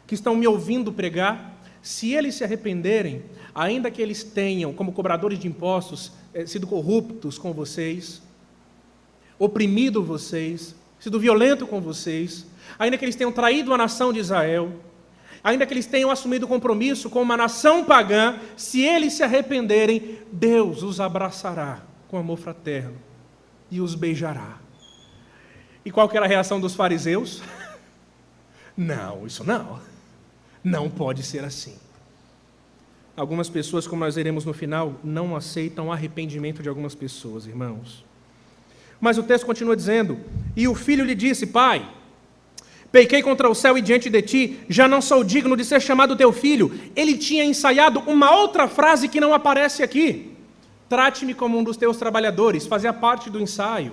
Que estão me ouvindo pregar? Se eles se arrependerem, ainda que eles tenham, como cobradores de impostos, sido corruptos com vocês, oprimido vocês, sido violento com vocês, ainda que eles tenham traído a nação de Israel, ainda que eles tenham assumido compromisso com uma nação pagã, se eles se arrependerem, Deus os abraçará com amor fraterno e os beijará. E qual que era a reação dos fariseus? Não, isso não. Não pode ser assim. Algumas pessoas, como nós veremos no final, não aceitam o arrependimento de algumas pessoas, irmãos. Mas o texto continua dizendo: e o filho lhe disse: pai, pequei contra o céu e diante de ti, já não sou digno de ser chamado teu filho. Ele tinha ensaiado uma outra frase que não aparece aqui: trate-me como um dos teus trabalhadores. Fazia parte do ensaio,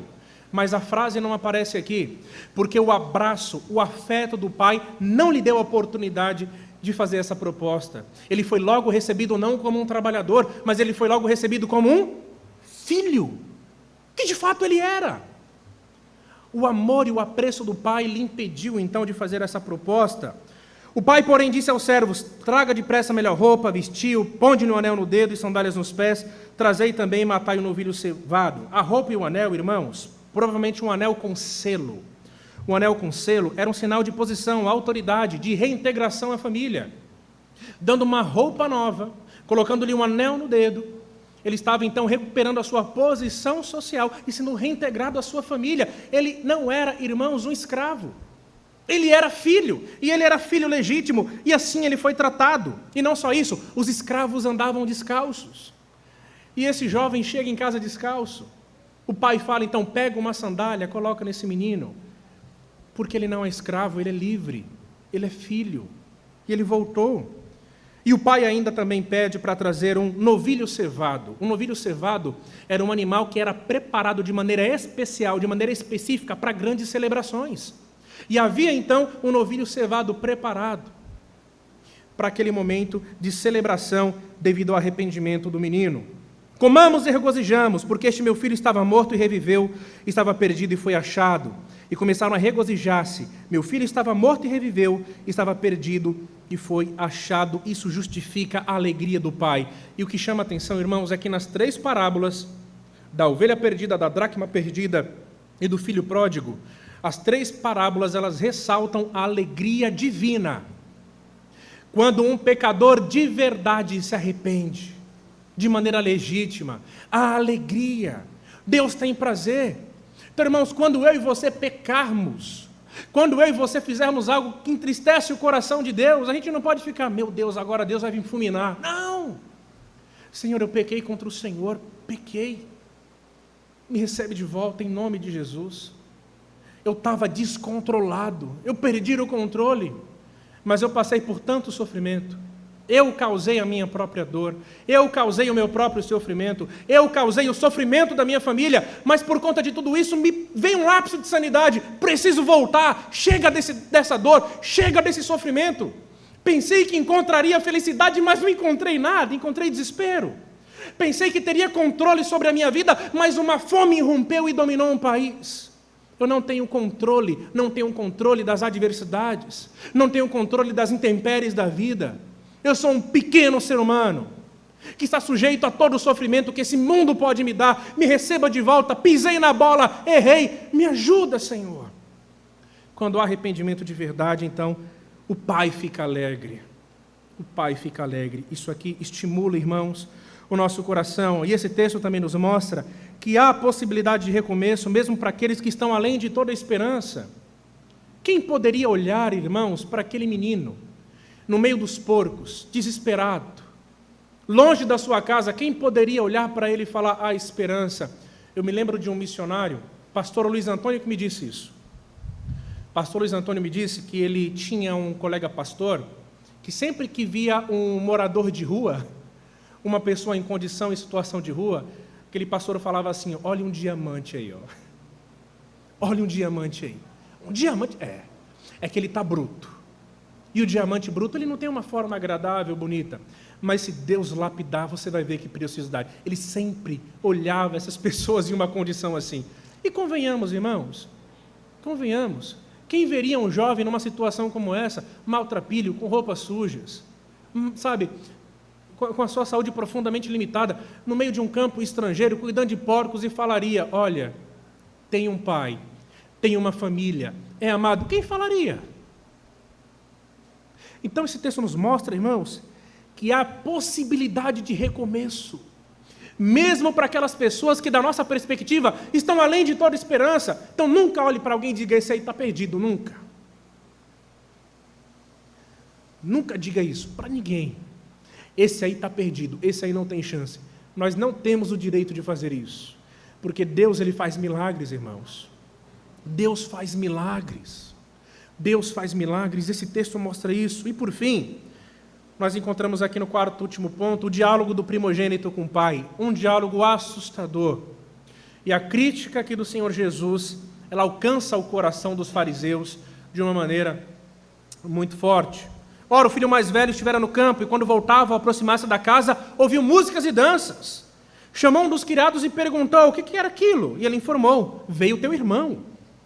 mas a frase não aparece aqui, porque o abraço, o afeto do pai não lhe deu a oportunidade de fazer essa proposta. Ele foi logo recebido não como um trabalhador, mas ele foi logo recebido como um filho, que de fato ele era. O amor e o apreço do pai lhe impediu então de fazer essa proposta. O pai, porém, disse aos servos: traga depressa a melhor roupa, vestiu, ponde-lhe um anel no dedo e sandálias nos pés, trazei também e matai o novilho cevado. A roupa e o anel, irmãos, provavelmente um anel com selo. O anel com selo era um sinal de posição, autoridade, de reintegração à família. Dando uma roupa nova, colocando-lhe um anel no dedo, ele estava então recuperando a sua posição social e sendo reintegrado à sua família. Ele não era, irmãos, um escravo. Ele era filho, e ele era filho legítimo, e assim ele foi tratado. E não só isso, os escravos andavam descalços. E esse jovem chega em casa descalço. O pai fala, então, pega uma sandália, coloca nesse menino. Porque ele não é escravo, ele é livre, ele é filho. E ele voltou. E o pai ainda também pede para trazer um novilho cevado. Um novilho cevado era um animal que era preparado de maneira especial, de maneira específica, para grandes celebrações. E havia então um novilho cevado preparado para aquele momento de celebração devido ao arrependimento do menino. Comamos e regozijamos, porque este meu filho estava morto e reviveu, estava perdido e foi achado. E começaram a regozijar-se. Meu filho estava morto e reviveu, estava perdido e foi achado. Isso justifica a alegria do pai. E o que chama a atenção, irmãos, é que nas 3 parábolas, da ovelha perdida, da dracma perdida e do filho pródigo, as 3 parábolas, elas ressaltam a alegria divina. Quando um pecador de verdade se arrepende, de maneira legítima, a alegria. Deus tem prazer. Então, irmãos, quando eu e você pecarmos, quando eu e você fizermos algo que entristece o coração de Deus, a gente não pode ficar, meu Deus, agora Deus vai me fulminar. Não! Senhor, eu pequei contra o Senhor, pequei. Me recebe de volta em nome de Jesus. Eu estava descontrolado, eu perdi o controle, mas eu passei por tanto sofrimento. Eu causei a minha própria dor, eu causei o meu próprio sofrimento, eu causei o sofrimento da minha família, mas por conta de tudo isso me veio um lapso de sanidade, preciso voltar, chega dessa dor, chega desse sofrimento. Pensei que encontraria felicidade, mas não encontrei nada, encontrei desespero. Pensei que teria controle sobre a minha vida, mas uma fome irrompeu e dominou um país. Eu não tenho controle das adversidades, não tenho controle das intempéries da vida. Eu sou um pequeno ser humano, que está sujeito a todo o sofrimento que esse mundo pode me dar. Me receba de volta, pisei na bola, errei, me ajuda, Senhor. Quando há arrependimento de verdade, então, o pai fica alegre. O pai fica alegre. Isso aqui estimula, irmãos, o nosso coração. E esse texto também nos mostra que há possibilidade de recomeço, mesmo para aqueles que estão além de toda esperança. Quem poderia olhar, irmãos, para aquele menino, no meio dos porcos, desesperado, longe da sua casa, quem poderia olhar para ele e falar, há esperança? Eu me lembro de um missionário, pastor Luiz Antônio, que me disse isso. Pastor Luiz Antônio me disse que ele tinha um colega pastor, que sempre que via um morador de rua, uma pessoa em condição, em situação de rua, aquele pastor falava assim, olha um diamante aí, ó. Olha um diamante aí. Um diamante, é que ele está bruto. E o diamante bruto, ele não tem uma forma agradável, bonita. Mas se Deus lapidar, você vai ver que preciosidade. Ele sempre olhava essas pessoas em uma condição assim. E convenhamos, irmãos, convenhamos. Quem veria um jovem numa situação como essa, maltrapilho, com roupas sujas, sabe, com a sua saúde profundamente limitada, no meio de um campo estrangeiro, cuidando de porcos, e falaria, olha, tem um pai, tem uma família, é amado. Quem falaria? Então esse texto nos mostra, irmãos, que há possibilidade de recomeço, mesmo para aquelas pessoas que, da nossa perspectiva, estão além de toda esperança. Então nunca olhe para alguém e diga, esse aí está perdido, nunca. Nunca diga isso para ninguém. Esse aí está perdido, esse aí não tem chance. Nós não temos o direito de fazer isso, porque Deus, Ele faz milagres, irmãos. Deus faz milagres. Deus faz milagres, esse texto mostra isso. E por fim, nós encontramos aqui no quarto e último ponto, o diálogo do primogênito com o pai, um diálogo assustador. E a crítica aqui do Senhor Jesus, ela alcança o coração dos fariseus de uma maneira muito forte. Ora, o filho mais velho estivera no campo, e quando voltava, ao aproximar-se da casa, ouviu músicas e danças. Chamou um dos criados e perguntou, o que era aquilo? E ele informou, veio teu irmão,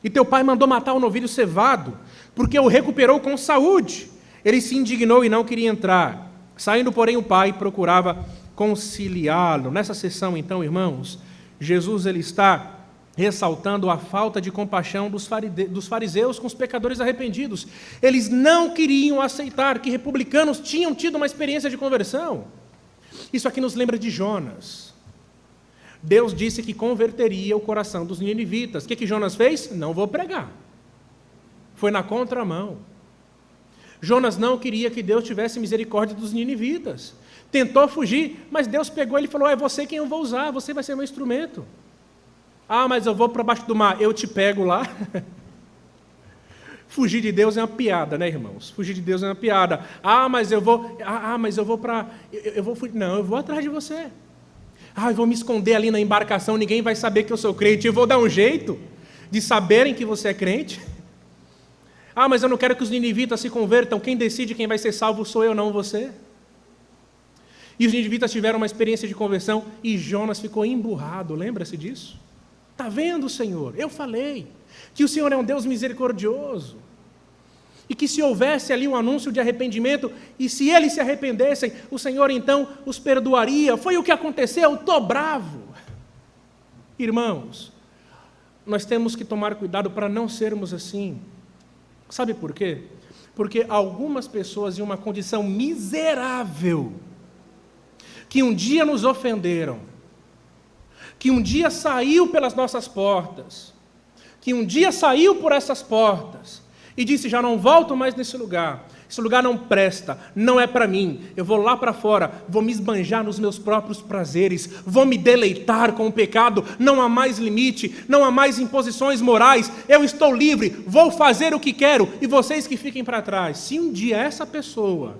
e teu pai mandou matar o novilho cevado, porque o recuperou com saúde. Ele se indignou e não queria entrar. Saindo, porém, o pai procurava conciliá-lo. Nessa sessão, então, irmãos, Jesus ele está ressaltando a falta de compaixão dos fariseus com os pecadores arrependidos. Eles não queriam aceitar que republicanos tinham tido uma experiência de conversão. Isso aqui nos lembra de Jonas. Deus disse que converteria o coração dos ninivitas. O que Jonas fez? Não vou pregar. Foi na contramão. Jonas não queria que Deus tivesse misericórdia dos ninivitas. Tentou fugir, mas Deus pegou ele e falou, é você quem eu vou usar, você vai ser meu instrumento. Ah, mas eu vou para baixo do mar, eu te pego lá. Fugir de Deus é uma piada, né, irmãos? Fugir de Deus é uma piada. Mas eu vou não, eu vou atrás de você. Eu vou me esconder ali na embarcação, ninguém vai saber que eu sou crente. Eu vou dar um jeito de saberem que você é crente. Mas eu não quero que os ninivitas se convertam. Quem decide quem vai ser salvo sou eu, não você. E os ninivitas tiveram uma experiência de conversão e Jonas ficou emburrado. Lembra-se disso? Está vendo, Senhor? Eu falei que o Senhor é um Deus misericordioso. E que se houvesse ali um anúncio de arrependimento, e se eles se arrependessem, o Senhor então os perdoaria. Foi o que aconteceu, estou bravo. Irmãos, nós temos que tomar cuidado para não sermos assim. Sabe por quê? Porque algumas pessoas em uma condição miserável, que um dia nos ofenderam, que um dia saiu pelas nossas portas, que um dia saiu por essas portas e disse, já não volto mais nesse lugar, esse lugar não presta, não é para mim, eu vou lá para fora, vou me esbanjar nos meus próprios prazeres, vou me deleitar com o pecado, não há mais limite, não há mais imposições morais, eu estou livre, vou fazer o que quero, e vocês que fiquem para trás. Se um dia essa pessoa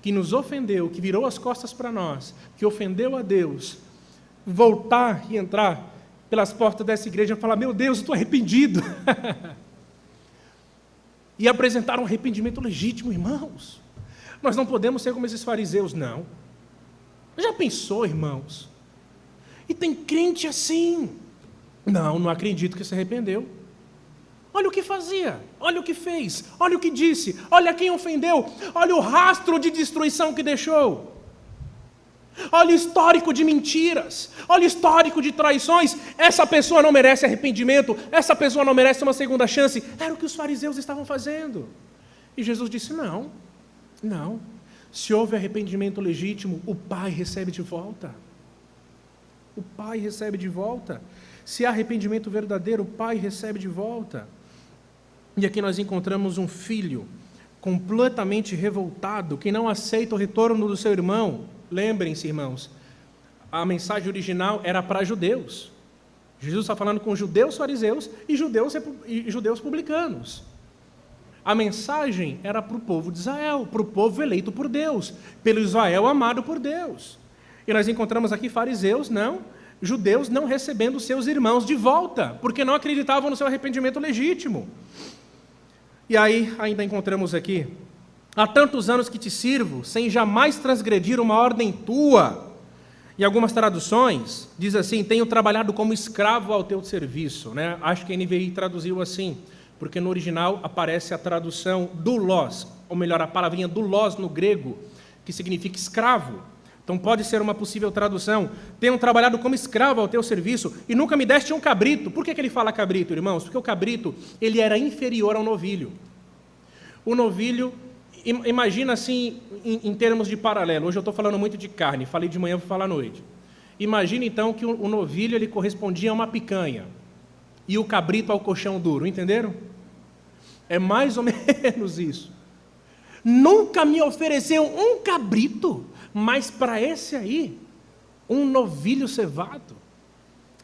que nos ofendeu, que virou as costas para nós, que ofendeu a Deus, voltar e entrar pelas portas dessa igreja e falar, meu Deus, estou arrependido. E apresentar um arrependimento legítimo, irmãos. Nós não podemos ser como esses fariseus, não. Já pensou, irmãos? E tem crente assim. Não acredito que se arrependeu. Olha o que fazia, olha o que fez, olha o que disse, olha quem ofendeu, olha o rastro de destruição que deixou. Olha o histórico de mentiras, olha o histórico de traições. Essa pessoa não merece arrependimento, essa pessoa não merece uma segunda chance. Era o que os fariseus estavam fazendo. E Jesus disse, não. Se houve arrependimento legítimo, o Pai recebe de volta. O Pai recebe de volta. Se há arrependimento verdadeiro, o Pai recebe de volta. E aqui nós encontramos um filho completamente revoltado, que não aceita o retorno do seu irmão. Lembrem-se, irmãos, a mensagem original era para judeus. Jesus está falando com judeus fariseus e judeus publicanos. A mensagem era para o povo de Israel, para o povo eleito por Deus, pelo Israel amado por Deus. E nós encontramos aqui fariseus, judeus não recebendo seus irmãos de volta, porque não acreditavam no seu arrependimento legítimo. E aí ainda encontramos aqui, há tantos anos que te sirvo, sem jamais transgredir uma ordem tua. Em algumas traduções, diz assim, tenho trabalhado como escravo ao teu serviço. Acho que a NVI traduziu assim, porque no original aparece a tradução doulos, ou melhor, a palavrinha doulos no grego, que significa escravo. Então pode ser uma possível tradução. Tenho trabalhado como escravo ao teu serviço e nunca me deste um cabrito. Por que ele fala cabrito, irmãos? Porque o cabrito ele era inferior ao novilho. O novilho, imagina assim, em termos de paralelo. Hoje eu estou falando muito de carne, falei de manhã, vou falar à noite. Imagina então que o novilho ele correspondia a uma picanha e o cabrito ao colchão duro, entenderam? É mais ou menos isso. Nunca me ofereceu um cabrito, mas para esse aí, um novilho cevado.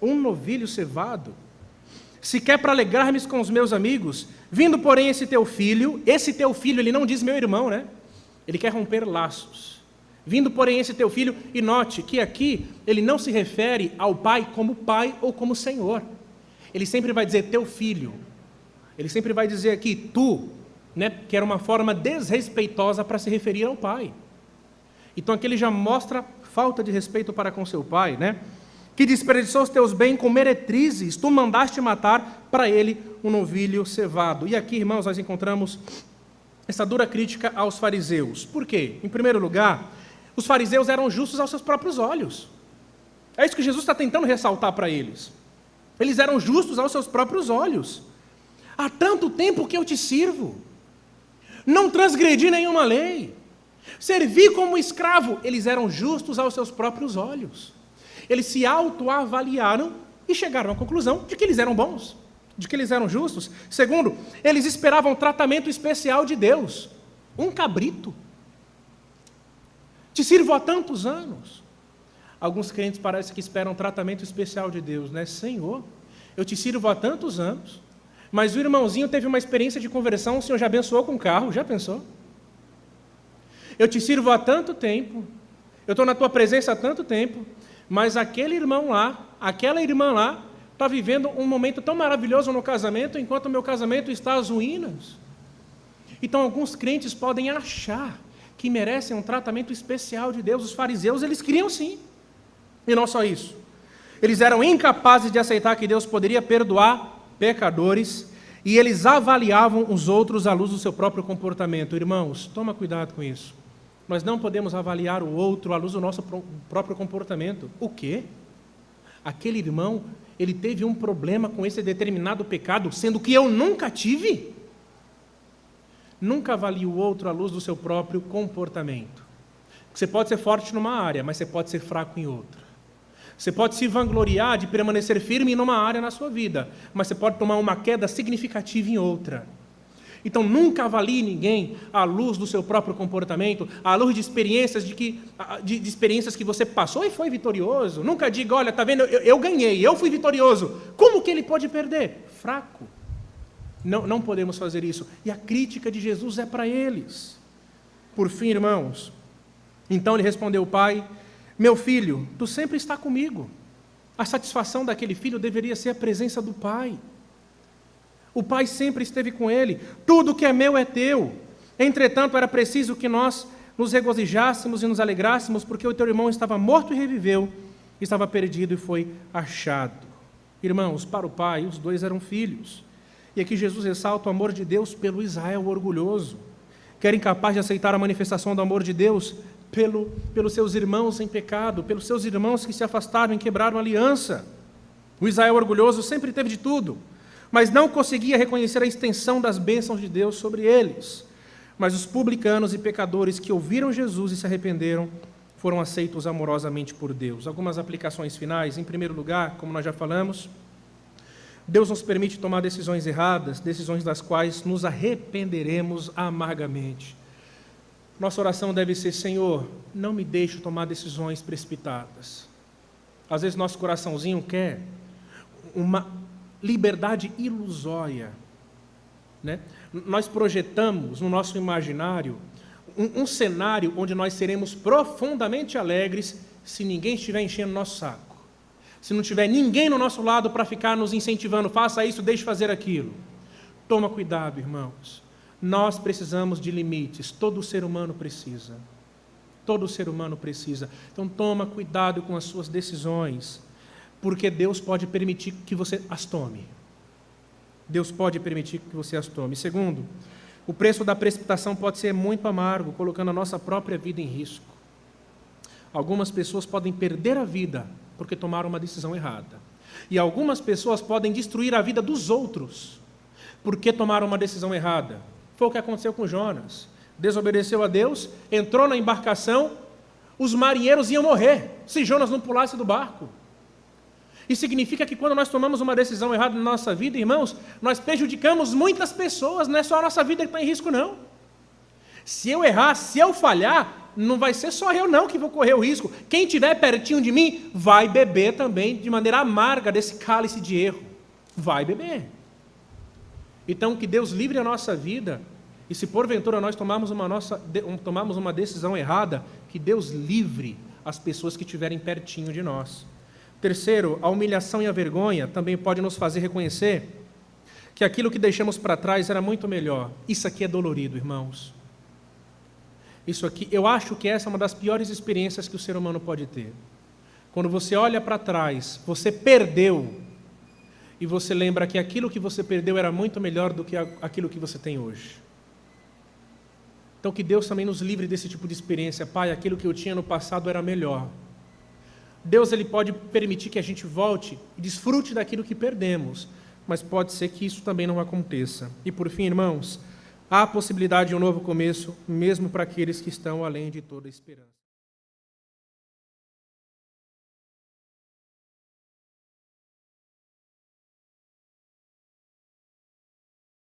Um novilho cevado. Se quer para alegrar-me com os meus amigos, vindo, porém, esse teu filho, ele não diz meu irmão, né? Ele quer romper laços. Vindo, porém, esse teu filho, e note que aqui ele não se refere ao pai como pai ou como senhor. Ele sempre vai dizer teu filho. Ele sempre vai dizer aqui tu, né? Que era uma forma desrespeitosa para se referir ao pai. Então aqui ele já mostra falta de respeito para com seu pai, né? Que desperdiçou os teus bens com meretrizes, tu mandaste matar para ele um novilho cevado. E aqui, irmãos, nós encontramos essa dura crítica aos fariseus. Por quê? Em primeiro lugar, os fariseus eram justos aos seus próprios olhos. É isso que Jesus está tentando ressaltar para eles. Eles eram justos aos seus próprios olhos. Há tanto tempo que eu te sirvo. Não transgredi nenhuma lei. Servi como escravo. Eles eram justos aos seus próprios olhos. Eles se autoavaliaram e chegaram à conclusão de que eles eram bons, de que eles eram justos. Segundo, eles esperavam tratamento especial de Deus. Um cabrito. Te sirvo há tantos anos. Alguns crentes parece que esperam tratamento especial de Deus, né? Senhor, eu te sirvo há tantos anos, mas o irmãozinho teve uma experiência de conversão, o Senhor já abençoou com o carro, já pensou? Eu te sirvo há tanto tempo, eu estou na tua presença há tanto tempo, mas aquele irmão lá, aquela irmã lá, está vivendo um momento tão maravilhoso no casamento, enquanto o meu casamento está às ruínas. Então, alguns crentes podem achar que merecem um tratamento especial de Deus. Os fariseus, eles queriam sim. E não só isso. Eles eram incapazes de aceitar que Deus poderia perdoar pecadores, e eles avaliavam os outros à luz do seu próprio comportamento. Irmãos, toma cuidado com isso. Nós não podemos avaliar o outro à luz do nosso próprio comportamento. O quê? Aquele irmão, ele teve um problema com esse determinado pecado, sendo que eu nunca tive? Nunca avalie o outro à luz do seu próprio comportamento. Você pode ser forte numa área, mas você pode ser fraco em outra. Você pode se vangloriar de permanecer firme numa área na sua vida, mas você pode tomar uma queda significativa em outra. Então, nunca avalie ninguém à luz do seu próprio comportamento, à luz de experiências de experiências que você passou e foi vitorioso. Nunca diga, olha, está vendo, eu ganhei, eu fui vitorioso. Como que ele pode perder? Fraco. Não podemos fazer isso. E a crítica de Jesus é para eles. Por fim, irmãos, então ele respondeu ao pai, meu filho, tu sempre está comigo. A satisfação daquele filho deveria ser a presença do pai. O pai sempre esteve com ele. Tudo que é meu é teu. Entretanto, era preciso que nós nos regozijássemos e nos alegrássemos, porque o teu irmão estava morto e reviveu, estava perdido e foi achado. Irmãos, para o pai, os dois eram filhos. E aqui Jesus ressalta o amor de Deus pelo Israel orgulhoso, que era incapaz de aceitar a manifestação do amor de Deus pelos seus irmãos em pecado, pelos seus irmãos que se afastaram e quebraram a aliança. O Israel orgulhoso sempre teve de tudo, mas não conseguia reconhecer a extensão das bênçãos de Deus sobre eles. Mas os publicanos e pecadores que ouviram Jesus e se arrependeram foram aceitos amorosamente por Deus. Algumas aplicações finais. Em primeiro lugar, como nós já falamos, Deus nos permite tomar decisões erradas, decisões das quais nos arrependeremos amargamente. Nossa oração deve ser, Senhor, não me deixe tomar decisões precipitadas. Às vezes nosso coraçãozinho quer uma liberdade ilusória, né? Nós projetamos no nosso imaginário um cenário onde nós seremos profundamente alegres se ninguém estiver enchendo nosso saco. Se não tiver ninguém no nosso lado para ficar nos incentivando, faça isso, deixe fazer aquilo. Toma cuidado, irmãos. Nós precisamos de limites, todo ser humano precisa. Todo ser humano precisa. Então toma cuidado com as suas decisões, porque Deus pode permitir que você as tome. Deus pode permitir que você as tome. Segundo, o preço da precipitação pode ser muito amargo, colocando a nossa própria vida em risco. Algumas pessoas podem perder a vida porque tomaram uma decisão errada. E algumas pessoas podem destruir a vida dos outros porque tomaram uma decisão errada. Foi o que aconteceu com Jonas. Desobedeceu a Deus, entrou na embarcação, os marinheiros iam morrer se Jonas não pulasse do barco. Isso significa que quando nós tomamos uma decisão errada na nossa vida, irmãos, nós prejudicamos muitas pessoas, não é só a nossa vida que está em risco, não. Se eu errar, se eu falhar, não vai ser só eu não que vou correr o risco. Quem estiver pertinho de mim vai beber também de maneira amarga desse cálice de erro. Vai beber. Então, que Deus livre a nossa vida, e se porventura nós tomarmos uma decisão errada, que Deus livre as pessoas que estiverem pertinho de nós. Terceiro, a humilhação e a vergonha também podem nos fazer reconhecer que aquilo que deixamos para trás era muito melhor. Isso aqui é dolorido, irmãos. Isso aqui, eu acho que essa é uma das piores experiências que o ser humano pode ter. Quando você olha para trás, você perdeu, e você lembra que aquilo que você perdeu era muito melhor do que aquilo que você tem hoje. Então que Deus também nos livre desse tipo de experiência. Pai, aquilo que eu tinha no passado era melhor. Deus, Ele pode permitir que a gente volte e desfrute daquilo que perdemos, mas pode ser que isso também não aconteça. E por fim, irmãos, há a possibilidade de um novo começo, mesmo para aqueles que estão além de toda esperança.